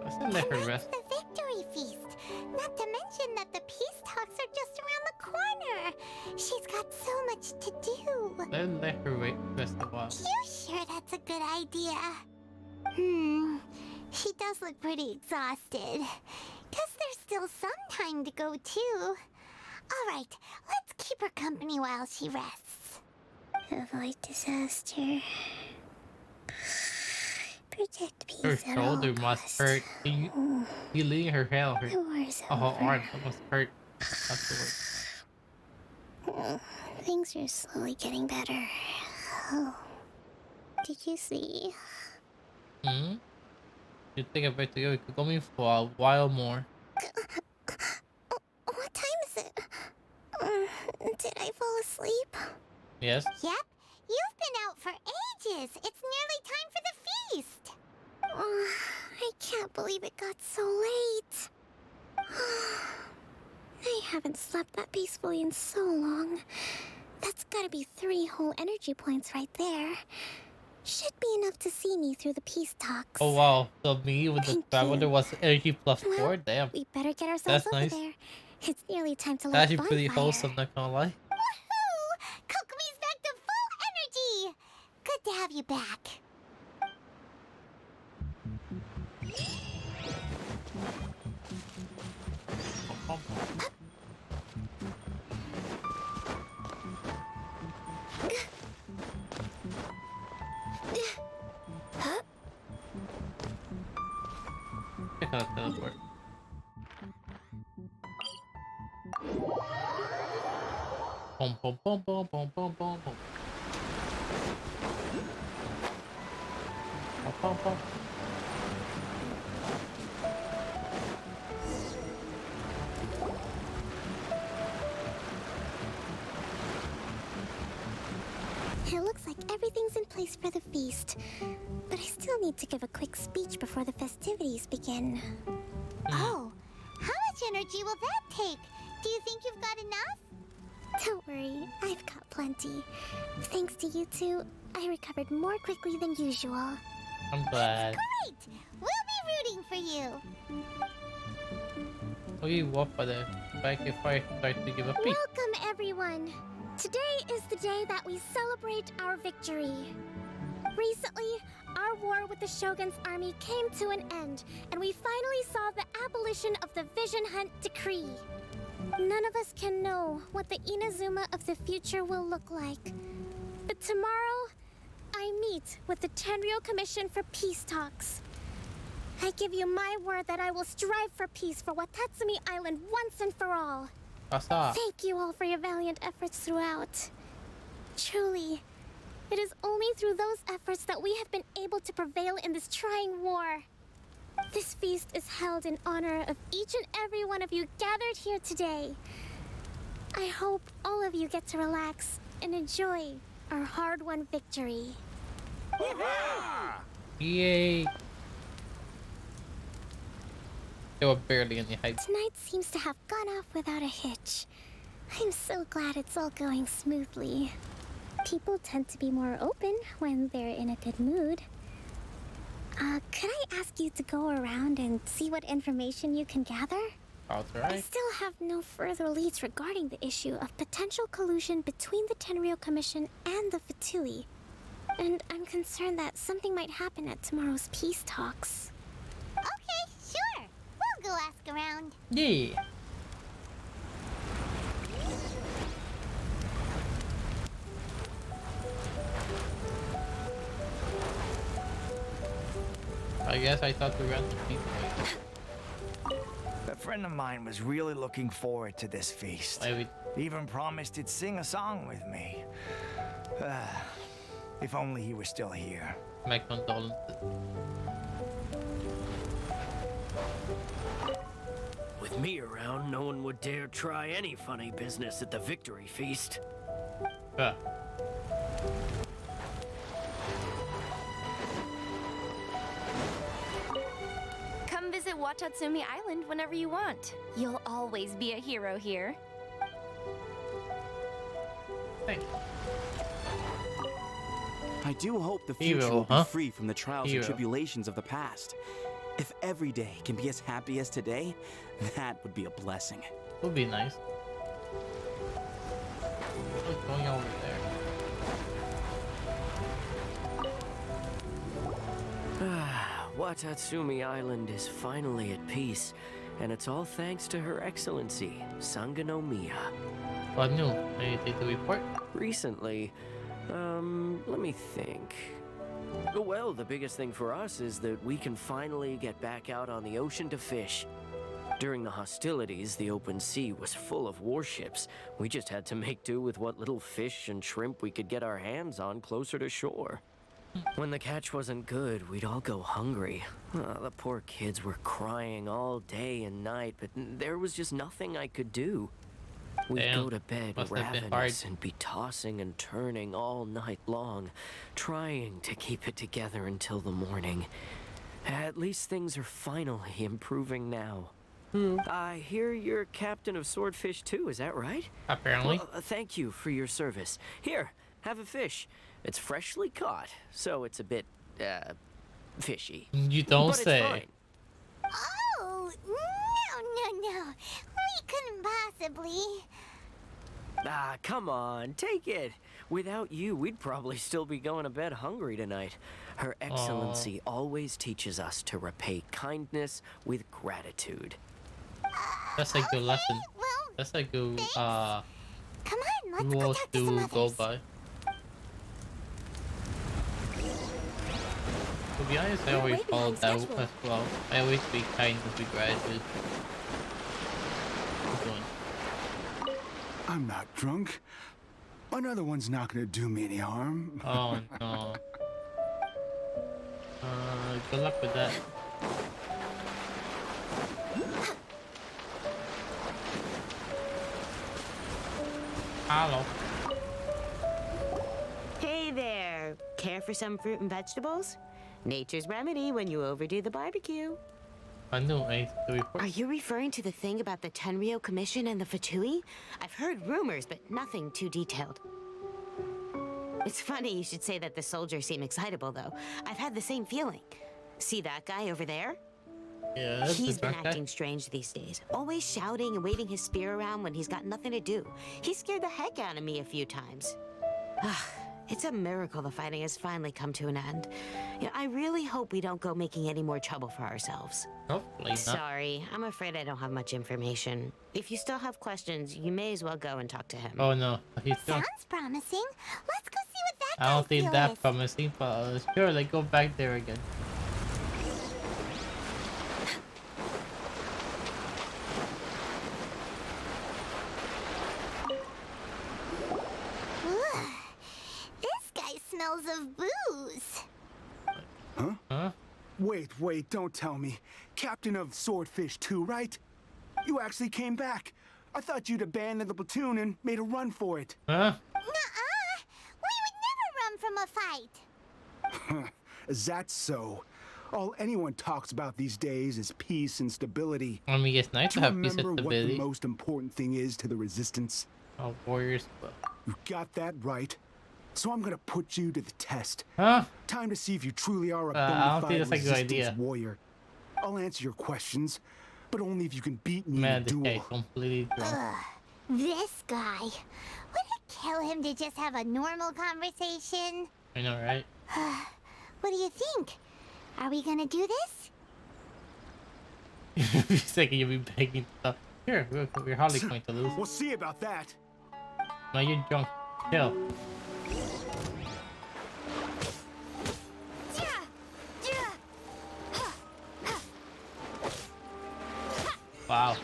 Doesn't let her rest. The victory feast! Not to mention that the peace talks are just around the corner! She's got so much to do! Let her rest a while. You sure that's a good idea? She does look pretty exhausted. Guess there's still some time to go, too. Alright, let's keep her company while she rests. Avoid disaster. Protect peace Her at all shoulder must costs. hurt. You leaving her hell. Her The war's her over. arm almost hurt afterwards. Things are slowly getting better. Oh. Did you see? You think I better go with Kokomi for a while more. What time is it? Did I fall asleep? Yes? Yep, you've been out for ages. It's nearly time for the feast. I can't believe it got so late. I haven't slept that peacefully in so long. That's gotta be 3 whole energy points right there. Should be enough to see me through the peace talks. Oh wow, so me with the traveler was energy plus 4? Damn. We better get ourselves That's over nice. there. It's nearly time to That's light actually the pretty bonfire. wholesome, not gonna lie. Woohoo! Kokomi's back to full energy! Good to have you back. I gotta teleport. Boom, boom, boom, boom, boom, boom, boom, boom. Boom, boom, boom. It looks like everything's in place for the feast. But I still need to give a quick speech before the festivities begin. Oh, how much energy will that take? Do you think you've got enough? Don't worry, I've got plenty. Thanks to you two, I recovered more quickly than usual. I'm glad. Great! We'll be rooting for you. Okay, what for the back if I start to give a peek. Welcome, everyone. Today is the day that we celebrate our victory. Recently, our war with the Shogun's army came to an end, and we finally saw the abolition of the Vision Hunt Decree. None of us can know what the Inazuma of the future will look like. But tomorrow, I meet with the Tenryou Commission for Peace Talks. I give you my word that I will strive for peace for Watatsumi Island once and for all. Asa. Thank you all for your valiant efforts throughout. Truly, it is only through those efforts that we have been able to prevail in this trying war. This feast is held in honor of each and every one of you gathered here today. I hope all of you get to relax and enjoy our hard-won victory. Yay! They were barely any hype. Tonight seems to have gone off without a hitch. I'm so glad it's all going smoothly. People tend to be more open when they're in a good mood. Could I ask you to go around and see what information you can gather? That's I right. still have no further leads regarding the issue of potential collusion between the Tenryou Commission and the Fatui. And I'm concerned that something might happen at tomorrow's peace talks. Okay, sure. We'll go ask around. Yeah. I guess I thought we were at the peak. A friend of mine was really looking forward to this feast. Even promised he'd sing a song with me. If only he were still here. My condolences. With me around, no one would dare try any funny business at the victory feast. Come visit Watatsumi Island whenever you want. You'll always be a hero here. Thanks. I do hope the future Hero, will huh? be free from the trials Hero. and tribulations of the past. If every day can be as happy as today, that would be a blessing. Would be nice. What's going on over there? Watatsumi Island is finally at peace, and it's all thanks to Her Excellency, Sangonomiya. What new? Anything to report? Recently, let me think. Well, the biggest thing for us is that we can finally get back out on the ocean to fish. During the hostilities, the open sea was full of warships. We just had to make do with what little fish and shrimp we could get our hands on closer to shore. When the catch wasn't good, we'd all go hungry. The poor kids were crying all day and night, but there was just nothing I could do. We'd Damn, go to bed must have been ravenous hard. and be tossing and turning all night long, trying to keep it together until the morning. At least things are finally improving now. I hear you're captain of Swordfish too, is that right? Apparently. Well, thank you for your service. Here, have a fish. It's freshly caught, so it's a bit, fishy. You don't But it's say. fine. Oh, no. We couldn't possibly. Ah, come on, take it. Without you, we'd probably still be going to bed hungry tonight. Her Excellency always teaches us to repay kindness with gratitude. That's a good lesson. That's a good Come on, let's go rules talk to some to go others. by. To be honest, I always follow that as well. I always be kind with gratitude. Keep going. I'm not drunk. Another one's not gonna do me any harm. Oh no. Good luck with that. Hello. Hey there. Care for some fruit and vegetables? Nature's remedy when you overdo the barbecue. I knew anything to report. Are you referring to the thing about the Tenryou Commission and the Fatui? I've heard rumors, but nothing too detailed. It's funny you should say that the soldiers seem excitable, though. I've had the same feeling. See that guy over there? Yeah, that's He's the been drunk guy. acting strange these days, always shouting and waving his spear around when he's got nothing to do. He scared the heck out of me a few times. It's a miracle the fighting has finally come to an end. I really hope we don't go making any more trouble for ourselves. Hopefully not. Sorry, I'm afraid I don't have much information. If you still have questions, you may as well go and talk to him. Oh no, he's drunk. Sounds promising. Let's go see what that I don't think guy's that deal is. promising, but sure, let's go back there again. Ugh. This guy smells of booze. Huh? Wait, don't tell me. Captain of Swordfish 2, right? You actually came back. I thought you'd abandoned the platoon and made a run for it. Huh? Nuh-uh. We would never run from a fight. Is that so? All anyone talks about these days is peace and stability. I mean, it's nice Do to you have peace and remember what the stability. most important thing is to the resistance? Oh, warriors. You got that right. So I'm gonna put you to the test. Huh? Time to see if you truly are a I bona don't think fide that's a good resistance idea. warrior. I'll answer your questions, but only if you can beat me Man, in a this duel. guy's completely drunk. Ugh. This guy. Would it kill him to just have a normal conversation? I know, right? What do you think? Are we gonna do this? For a second, you'll be begging stuff. Here, we're hardly going to lose. We'll see about that. No, you're drunk. Chill. Wow.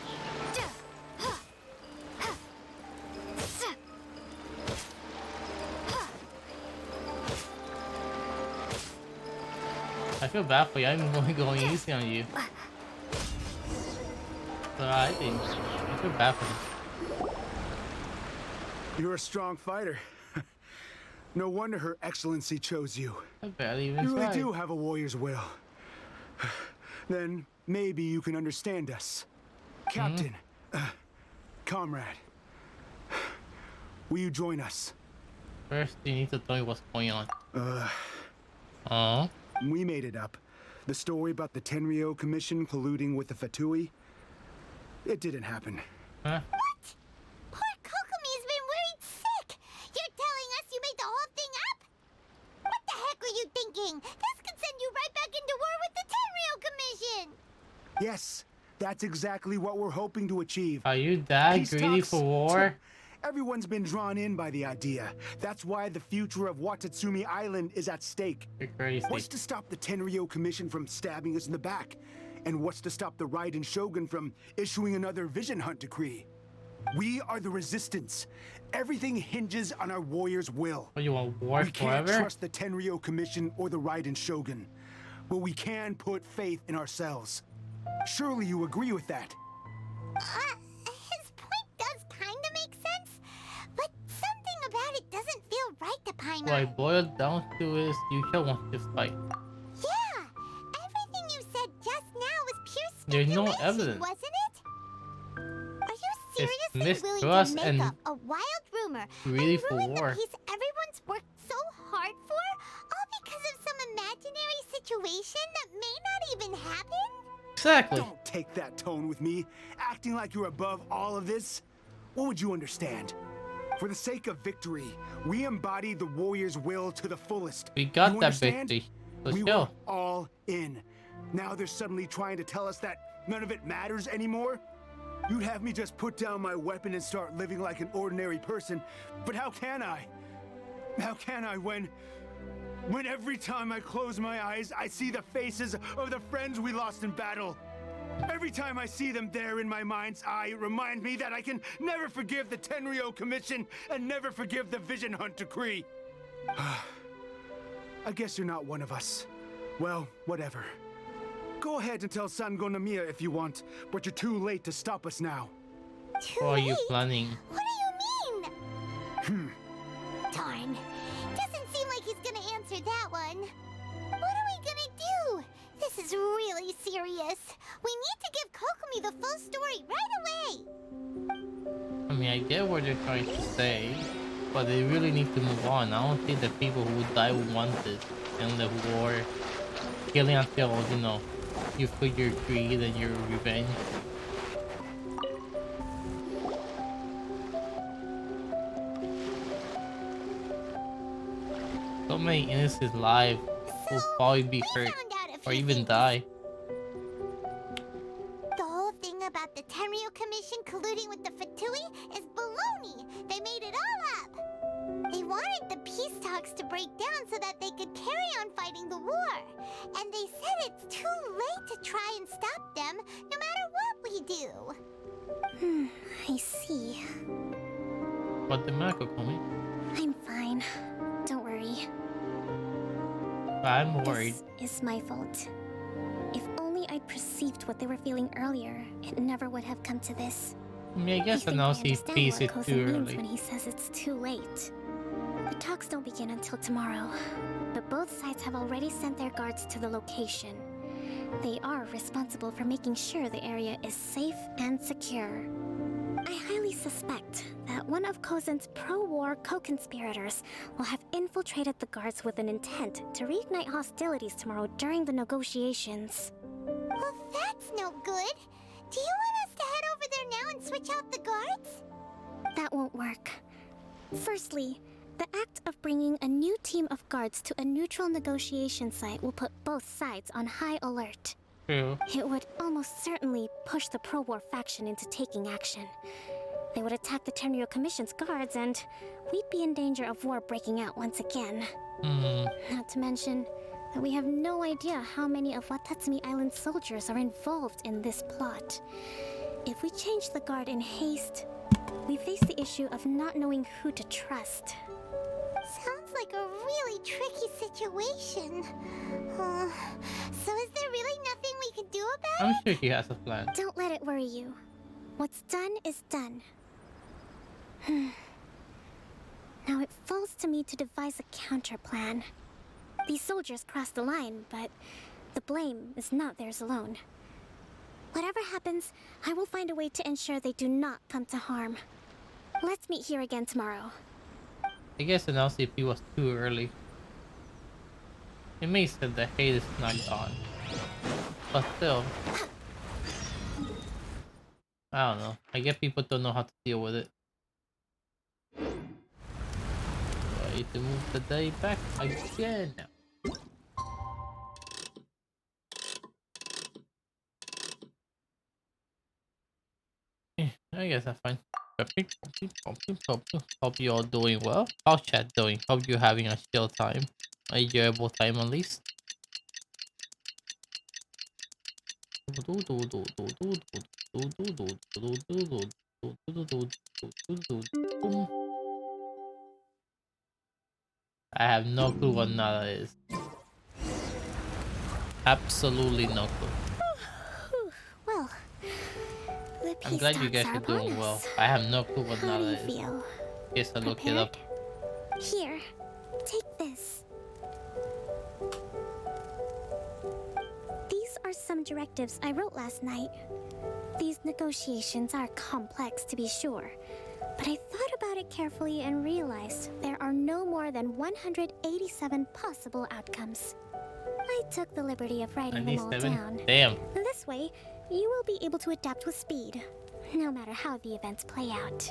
I feel bad for you. I'm only going easy on you. So I feel bad for you. You're a strong fighter. No wonder Her Excellency chose you. I barely even You really tried. do have a warrior's will. Then maybe you can understand us. Captain, comrade, will you join us? First, you need to tell me what's going on. We made it up. The story about the Tenryo Commission colluding with the Fatui, it didn't happen. Huh? Poor Kokomi's been worried sick. You're telling us you made the whole thing up? What the heck were you thinking? This could send you right back into war with the Tenryo Commission. Yes, that's exactly what we're hoping to achieve. Are you that Peace greedy talks. for war? Everyone's been drawn in by the idea. That's why the future of Watatsumi Island is at stake. You're crazy. What's to stop the Tenryo Commission from stabbing us in the back? And what's to stop the Raiden Shogun from issuing another Vision Hunt decree? We are the resistance. Everything hinges on our warrior's will. What, you want war We can't forever? trust the Tenryo Commission or the Raiden Shogun, but we can put faith in ourselves. Surely you agree with that? His point does kind of make sense, but something about it doesn't feel right to Paimon. What I boiled down to is you shall want this fight. Yeah, everything you said just now was pure There's speculation, no evidence. wasn't it? Are you It's seriously willing to mistrust make and up a wild rumor greedy and for ruin war. the peace everyone's worked so hard for, all because of some imaginary situation that may not even happen? Exactly. Don't take that tone with me, acting like you're above all of this. What would you understand? For the sake of victory, we embody the warrior's will to the fullest. We got You that understand? victory. So We chill. were all in. Now they're suddenly trying to tell us that none of it matters anymore? You'd have me just put down my weapon and start living like an ordinary person, but how can I? How can I when every time I close my eyes, I see the faces of the friends we lost in battle? Every time I see them there in my mind's eye, it reminds me that I can never forgive the Tenryo Commission and never forgive the Vision Hunt decree. I guess you're not one of us. Well, whatever. Go ahead and tell Sango Namiya if you want, but you're too late to stop us now. What are you planning? What do you mean? Darn. Doesn't seem like he's gonna answer that one. What are we gonna do? This is really serious. We need to give Kokomi the full story right away. I mean, I get what they're trying to say, but they really need to move on. I don't think the people who die wanted in the war, killing until, you know, you feel your greed and your revenge. So many innocent lives will probably be hurt or even die. The whole thing about the Tenryo Commission colluding with the Fatui is baloney. They made it all up. They wanted the peace talks to break down so that they could carry on fighting the war. And they said it's too late to try and stop them, no matter what we do. I see. What the matter, Kokomi? I'm fine. Don't worry. I'm worried. This is my fault. If only I'd perceived what they were feeling earlier, it never would have come to this. I mean, I guess I think now I see understand peace what is Kozen too means early. when he says it's too late. The talks don't begin until tomorrow, but both sides have already sent their guards to the location. They are responsible for making sure the area is safe and secure. I highly suspect that one of Kozen's pro-war co-conspirators will have infiltrated the guards with an intent to reignite hostilities tomorrow during the negotiations. Well, that's no good. Do you want us to head over there now and switch out the guards? That won't work. Firstly, The act of bringing a new team of guards to a neutral negotiation site will put both sides on high alert. True. It would almost certainly push the pro-war faction into taking action. They would attack the Tenryo Commission's guards, and we'd be in danger of war breaking out once again. Not to mention that we have no idea how many of Watatsumi Island's soldiers are involved in this plot. If we change the guard in haste, we face the issue of not knowing who to trust. Sounds like a really tricky situation. So is there really nothing we can do about I'm it? sure he has a plan. Don't let it worry you. What's done is done. Now it falls to me to devise a counter plan. These soldiers crossed the line, but the blame is not theirs alone. Whatever happens, I will find a way to ensure they do not come to harm. Let's meet here again tomorrow. I guess an LCP was too early. It may said the hate is not gone. But still. I don't know. I guess people don't know how to deal with it. I need to move the day back again. I guess that's fine. Hope you all doing well. How's chat doing? Hope you're having a chill time. A enjoyable time at least. I have no clue what Nala is. Absolutely no clue. Well, the I'm peace glad you talks guys are are doing upon well. us. I have no clue what How do Nala you is. feel? Guess I look it up. Here, take this. These are some directives I wrote last night. These negotiations are complex, to be sure, but I thought about it carefully and realized there are no more than 187 possible outcomes. I took the liberty of writing them all 97? down. Damn. This way, you will be able to adapt with speed, no matter how the events play out.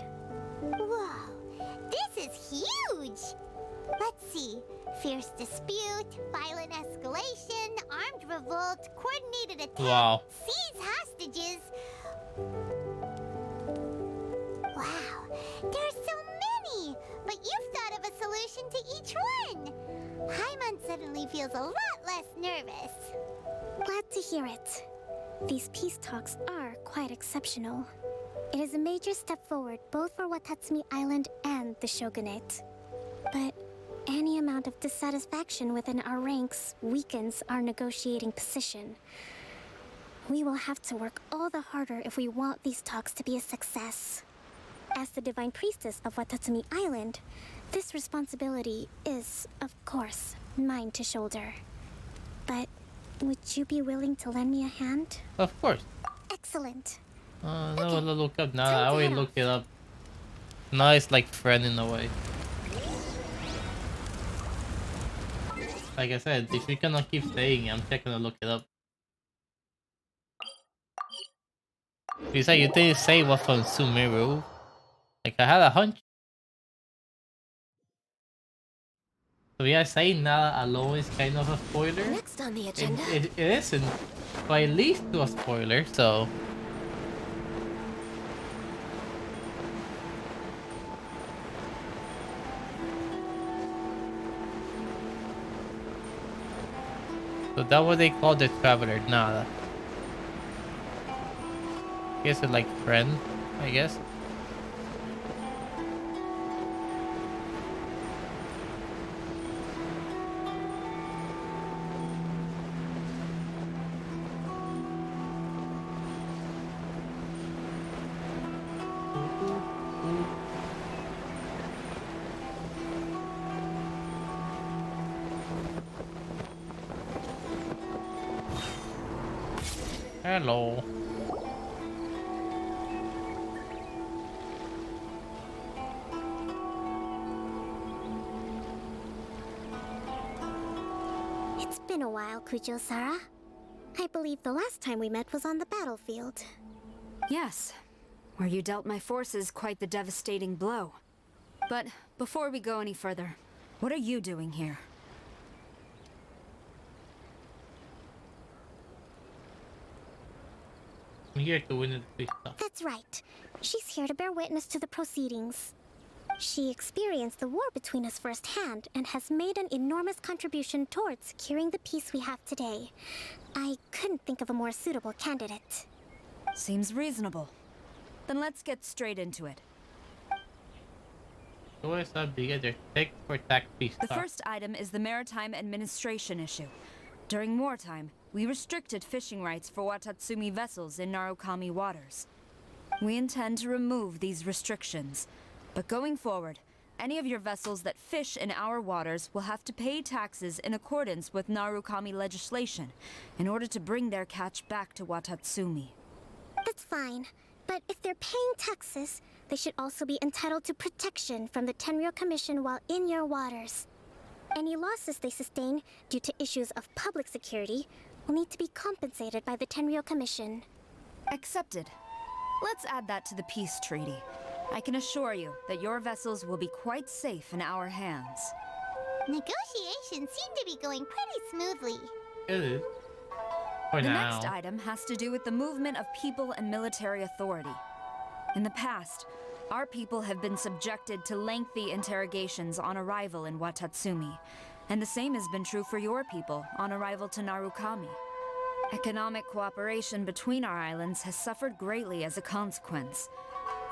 Whoa, this is huge! Let's see. Fierce dispute, violent escalation, armed revolt, coordinated attack, Wow. seize hostages. Wow, there are so many! But you've thought of a solution to each one! Hyman suddenly feels a lot less nervous. Glad to hear it. These peace talks are quite exceptional. It is a major step forward both for Watatsumi Island and the Shogunate. But any amount of dissatisfaction within our ranks weakens our negotiating position. We will have to work all the harder if we want these talks to be a success. As the Divine Priestess of Watatsumi Island, this responsibility is, of course, mine to shoulder. But would you be willing to lend me a hand? Of course. Excellent. No, I'll look up now. I already looked it up. Now it's like friend in a way. Like I said, if you're gonna keep saying it, I'm just gonna look it up. You say you didn't say it was from Sumeru. Like I had a hunch. So yeah, saying that alone is kind of a spoiler. Next on the agenda. It isn't, but it leads to a spoiler, so. So that's what they call the traveler, Nada. Guess it's like friend, I guess. Hello. It's been a while, Kujo-Sara. I believe the last time we met was on the battlefield. Yes, where you dealt my forces quite the devastating blow. But before we go any further, what are you doing here? I'm here to win the big stuff. That's right. She's here to bear witness to the proceedings. She experienced the war between us firsthand and has made an enormous contribution towards securing the peace we have today. I couldn't think of a more suitable candidate. Seems reasonable. Then let's get straight into it. Where's that bigger? Take for tax peace The stuff. first item is the maritime administration issue. During wartime, we restricted fishing rights for Watatsumi vessels in Narukami waters. We intend to remove these restrictions, but going forward, any of your vessels that fish in our waters will have to pay taxes in accordance with Narukami legislation in order to bring their catch back to Watatsumi. That's fine, but if they're paying taxes, they should also be entitled to protection from the Tenryou Commission while in your waters. Any losses they sustain due to issues of public security will need to be compensated by the Tenryou Commission. Accepted. Let's add that to the peace treaty. I can assure you that your vessels will be quite safe in our hands. Negotiations seem to be going pretty smoothly. It is. For The now. next item has to do with the movement of people and military authority. In the past, our people have been subjected to lengthy interrogations on arrival in Watatsumi, and the same has been true for your people on arrival to Narukami. Economic cooperation between our islands has suffered greatly as a consequence.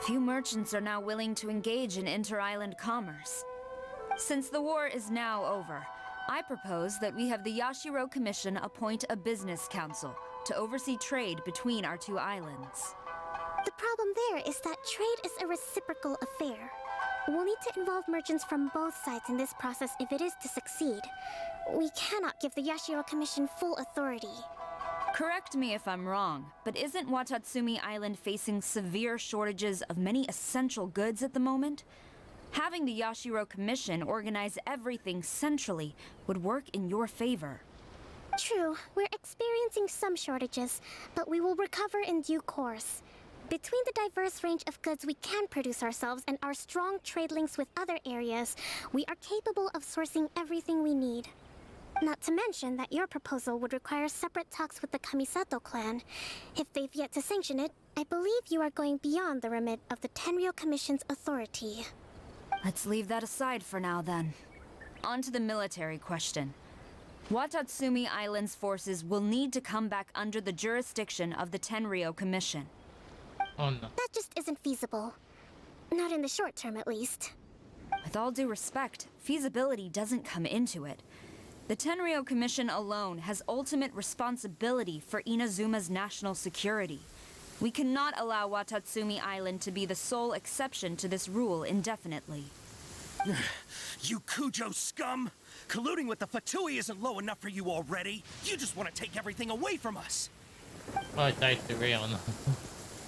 Few merchants are now willing to engage in inter-island commerce. Since the war is now over, I propose that we have the Yashiro Commission appoint a business council to oversee trade between our two islands. The problem there is that trade is a reciprocal affair. We'll need to involve merchants from both sides in this process if it is to succeed. We cannot give the Yashiro Commission full authority. Correct me if I'm wrong, but isn't Watatsumi Island facing severe shortages of many essential goods at the moment? Having the Yashiro Commission organize everything centrally would work in your favor. True, we're experiencing some shortages, but we will recover in due course. Between the diverse range of goods we can produce ourselves and our strong trade links with other areas, we are capable of sourcing everything we need. Not to mention that your proposal would require separate talks with the Kamisato clan. If they've yet to sanction it, I believe you are going beyond the remit of the Tenryou Commission's authority. Let's leave that aside for now then. On to the military question. Watatsumi Island's forces will need to come back under the jurisdiction of the Tenryou Commission. Oh no. That just isn't feasible. Not in the short term, at least. With all due respect, feasibility doesn't come into it. The Tenryou Commission alone has ultimate responsibility for Inazuma's national security. We cannot allow Watatsumi Island to be the sole exception to this rule indefinitely. You Kujo scum! Colluding with the Fatui isn't low enough for you already. You just want to take everything away from us. Oh, it's actually real.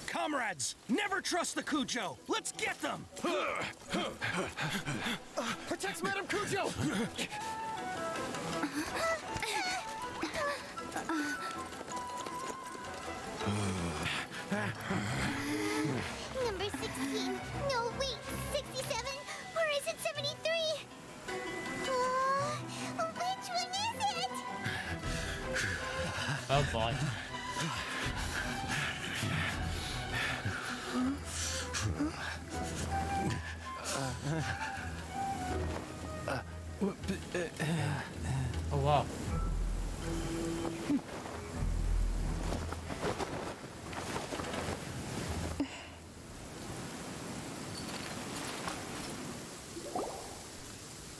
Comrades, never trust the Kujo. Let's get them! Protect Madame Kujo! Number 16. No, wait. 67? Or is it 73? Which one is it? Oh boy. Oh wow.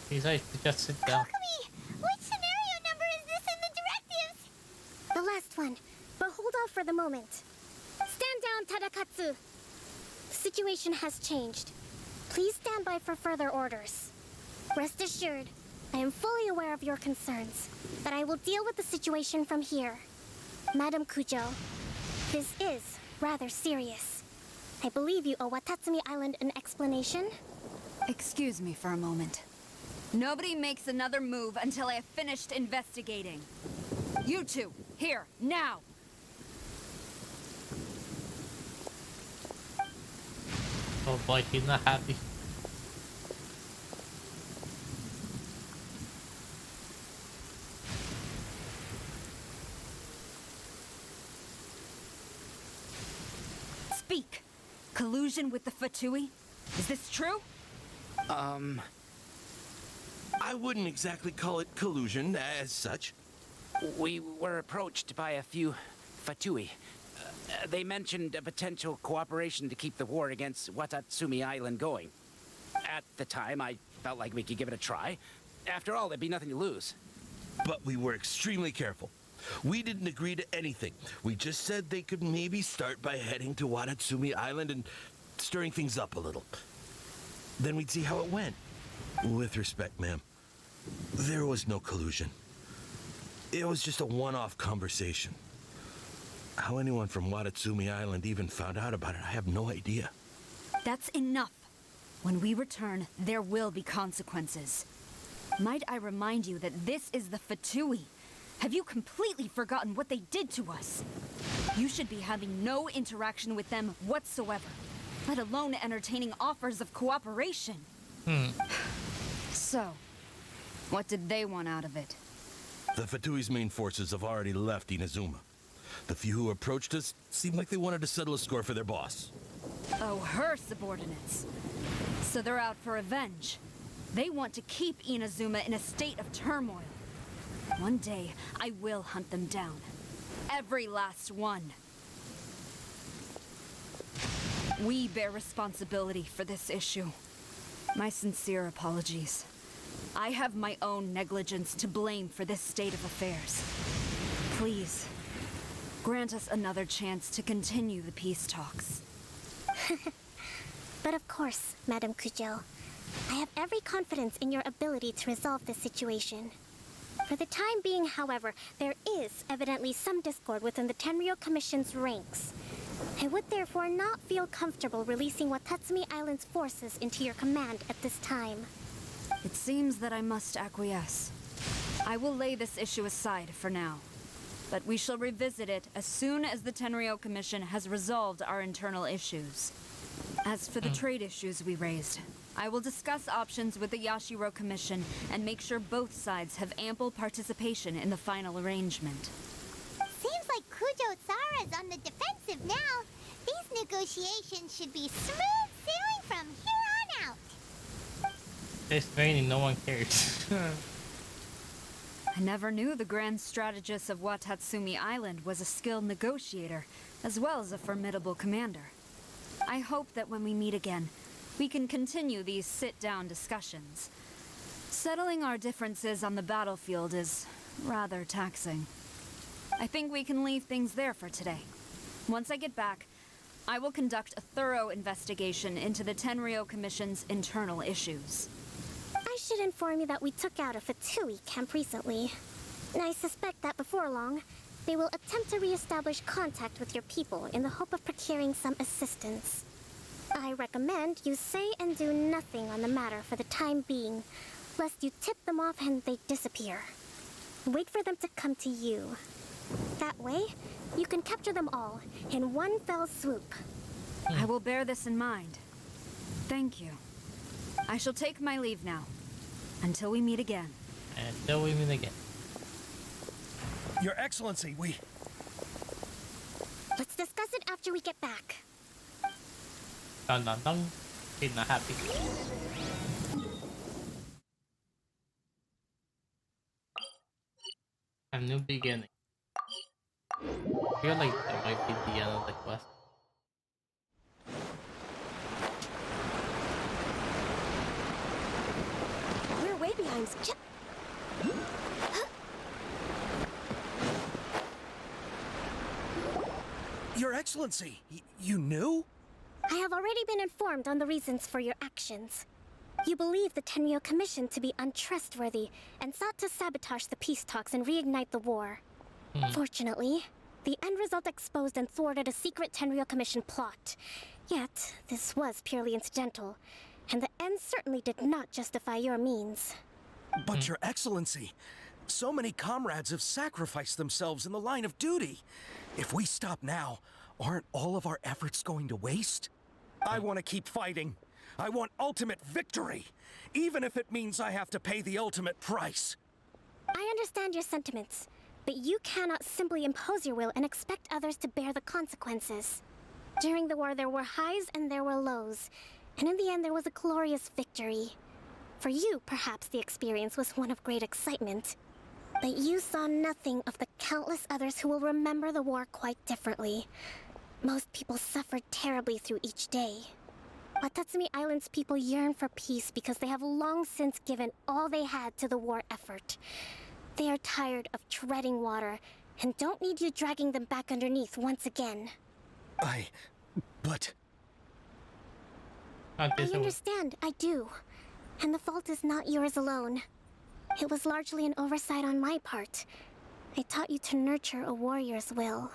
He's like, just sit down. Kokomi, which scenario number is this in the directives? The last one, but hold off for the moment. Stand down, Tadakatsu. The situation has changed. Please stand by for further orders. Rest assured, I am fully aware of your concerns, but I will deal with the situation from here. Madam Kujo, this is rather serious. I believe you owe Watatsumi Island an explanation. Excuse me for a moment. Nobody makes another move until I have finished investigating. You two, here, now! Oh boy, he's not happy. collusion with the Fatui? Is this true? I wouldn't exactly call it collusion as such. We were approached by a few Fatui. They mentioned a potential cooperation to keep the war against Watatsumi Island going. At the time, I felt like we could give it a try. After all, there'd be nothing to lose. But we were extremely careful. We didn't agree to anything. We just said they could maybe start by heading to Watatsumi Island and stirring things up a little. Then we'd see how it went. With respect, ma'am, there was no collusion. It was just a one-off conversation. How anyone from Watatsumi Island even found out about it, I have no idea. That's enough. When we return, there will be consequences. Might I remind you that this is the Fatui? Have you completely forgotten what they did to us? You should be having no interaction with them whatsoever, let alone entertaining offers of cooperation. So, what did they want out of it? The Fatui's main forces have already left Inazuma. The few who approached us seemed like they wanted to settle a score for their boss. Oh, her subordinates. So they're out for revenge. They want to keep Inazuma in a state of turmoil. One day, I will hunt them down. Every last one. We bear responsibility for this issue. My sincere apologies. I have my own negligence to blame for this state of affairs. Please, grant us another chance to continue the peace talks. But of course, Madam Kujo. I have every confidence in your ability to resolve this situation. For the time being, however, there is evidently some discord within the Tenryou Commission's ranks. I would therefore not feel comfortable releasing Watatsumi Island's forces into your command at this time. It seems that I must acquiesce. I will lay this issue aside for now. But we shall revisit it as soon as the Tenryou Commission has resolved our internal issues. As for the trade issues we raised, I will discuss options with the Yashiro Commission and make sure both sides have ample participation in the final arrangement. Seems like Kujo-sara's on the defensive now. These negotiations should be smooth sailing from here on out. It's raining, no one cares. I never knew the grand strategist of Watatsumi Island was a skilled negotiator, as well as a formidable commander. I hope that when we meet again, we can continue these sit-down discussions. Settling our differences on the battlefield is rather taxing. I think we can leave things there for today. Once I get back, I will conduct a thorough investigation into the Tenryou Commission's internal issues. I should inform you that we took out a Fatui camp recently. I suspect that before long, they will attempt to re-establish contact with your people in the hope of procuring some assistance. I recommend you say and do nothing on the matter for the time being, lest you tip them off and they disappear. Wait for them to come to you. That way, you can capture them all in one fell swoop. I will bear this in mind. Thank you. I shall take my leave now. Until we meet again. Until we meet again. Your Excellency, we... Let's discuss it after we get back. Dun dun dun. He's not happy. A new beginning. I feel like that might be the end of the quest. We're way behind. Your Excellency, you knew? I have already been informed on the reasons for your actions. You believe the Tenryou Commission to be untrustworthy and sought to sabotage the peace talks and reignite the war. Fortunately, the end result exposed and thwarted a secret Tenryou Commission plot. Yet, this was purely incidental, and the end certainly did not justify your means. But Your Excellency, so many comrades have sacrificed themselves in the line of duty. If we stop now, aren't all of our efforts going to waste? I want to keep fighting. I want ultimate victory, even if it means I have to pay the ultimate price. I understand your sentiments, but you cannot simply impose your will and expect others to bear the consequences. During the war, there were highs and there were lows. And in the end, there was a glorious victory. For you, perhaps the experience was one of great excitement. But you saw nothing of the countless others who will remember the war quite differently. Most people suffered terribly through each day. Watatsumi Island's people yearn for peace because they have long since given all they had to the war effort. They are tired of treading water and don't need you dragging them back underneath once again. But... I understand, I do. And the fault is not yours alone. It was largely an oversight on my part. I taught you to nurture a warrior's will,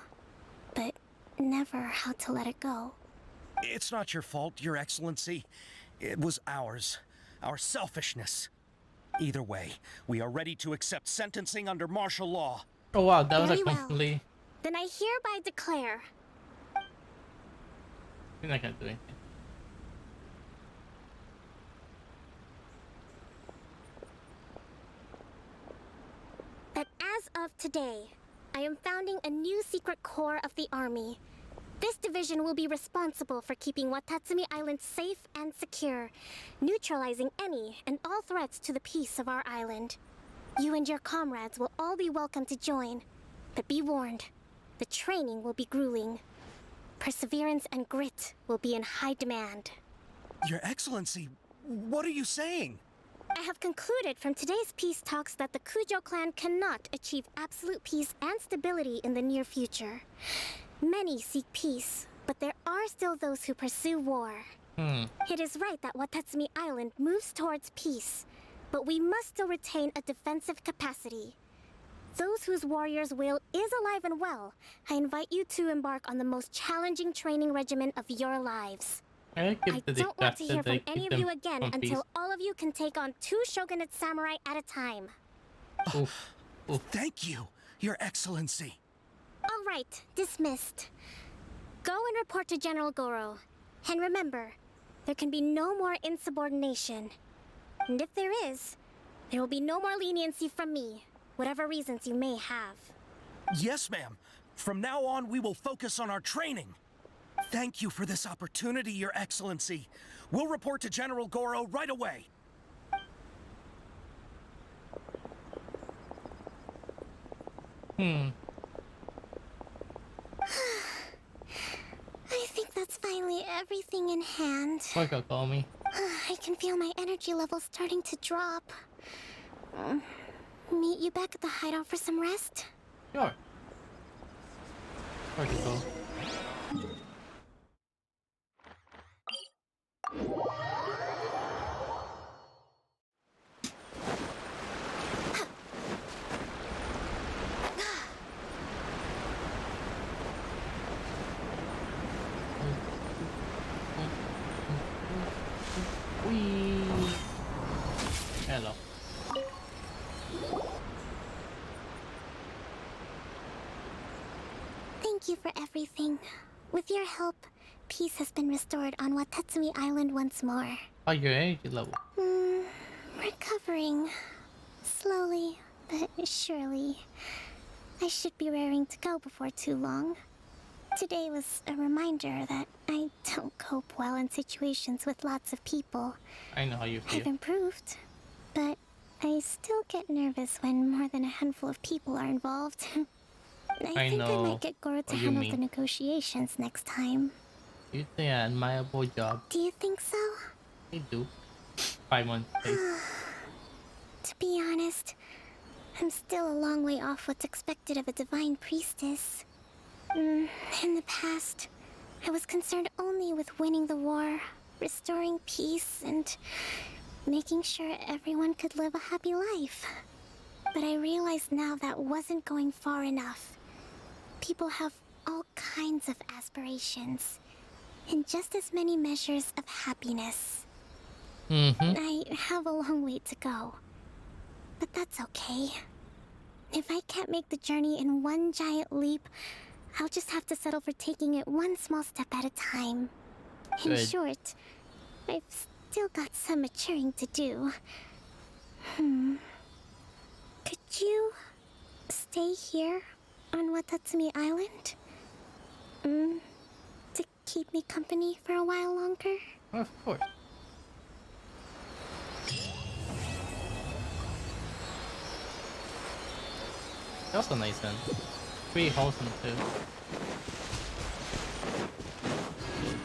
but never how to let it go. It's not your fault, Your Excellency. It was ours. Our selfishness. Either way, we are ready to accept sentencing under martial law. Oh wow, that was Very a well. completely... Then I hereby declare... You're not gonna do anything. that as of today, I am founding a new secret corps of the army. This division will be responsible for keeping Watatsumi Island safe and secure, neutralizing any and all threats to the peace of our island. You and your comrades will all be welcome to join, but be warned, the training will be grueling. Perseverance and grit will be in high demand. Your Excellency, what are you saying? I have concluded from today's peace talks that the Kujo clan cannot achieve absolute peace and stability in the near future. Many seek peace, but there are still those who pursue war. It is right that Watatsumi Island moves towards peace, but we must still retain a defensive capacity. Those whose warrior's will is alive and well, I invite you to embark on the most challenging training regimen of your lives. I don't want to hear from any of you again until all of you can take on 2 shogunate samurai at a time. Thank you, Your Excellency. All right, dismissed. Go and report to General Goro. And remember, there can be no more insubordination. And if there is, there will be no more leniency from me, whatever reasons you may have. Yes, ma'am. From now on, we will focus on our training. Thank you for this opportunity, Your Excellency. We'll report to General Goro right away. I think that's finally everything in hand. Poor Kokomi. I can feel my energy levels starting to drop. Meet you back at the hideout for some rest? Sure. Poor Kokomi. Hello. Thank you for everything. With your help, peace has been restored on Watatsumi Island once more. Oh, your energy level. Recovering. Slowly, but surely. I should be raring to go before too long. Today was a reminder that I don't cope well in situations with lots of people. I know how you feel. I've improved, but I still get nervous when more than a handful of people are involved. I think I might get Goro to handle the negotiations next time. You did an admirable job. Do you think so? You do. 5 months. To be honest, I'm still a long way off what's expected of a divine priestess. In the past, I was concerned only with winning the war, restoring peace, and making sure everyone could live a happy life. But I realize now that wasn't going far enough. People have all kinds of aspirations, and just as many measures of happiness. I have a long way to go, but that's okay. If I can't make the journey in one giant leap, I'll just have to settle for taking it one small step at a time. In short, I've still got some maturing to do. Could you stay here on Watatsumi Island? To keep me company for a while longer? Of course. Also nice one. Pretty wholesome too.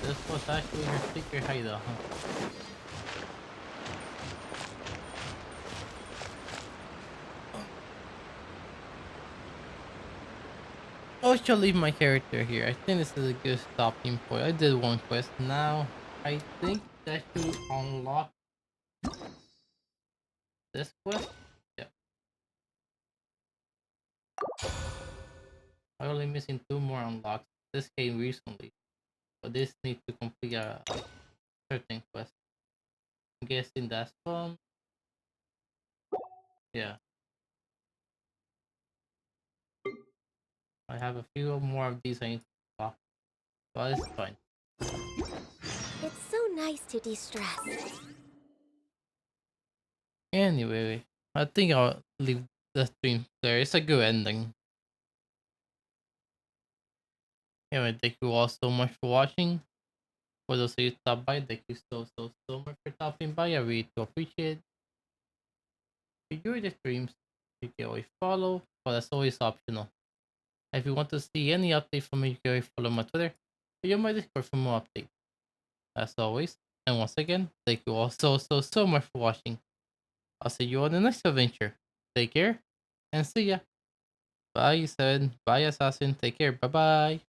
So this was actually her secret hideout, huh? I shall leave my character here. I think this is a good stopping point. I did one quest now. I think that should unlock this quest. Yeah. I'm only missing 2 more unlocks. This came recently. But this needs to complete a certain quest. I'm guessing that's yeah. I have a few more of these I need to unlock. But it's fine. It's so nice to de-stress. Anyway, I think I'll leave the stream there. It's a good ending. Anyway, thank you all so much for watching. For those of you who stopped by, thank you so much for stopping by. I really do appreciate it. If you enjoy the streams, you can always follow, but that's always optional. If you want to see any update from me, you can always follow my Twitter or you my Discord for more updates. As always, and once again, thank you all so much for watching. I'll see you on the next adventure. Take care and see ya. Bye, you said. Bye, Assassin. Take care. Bye bye.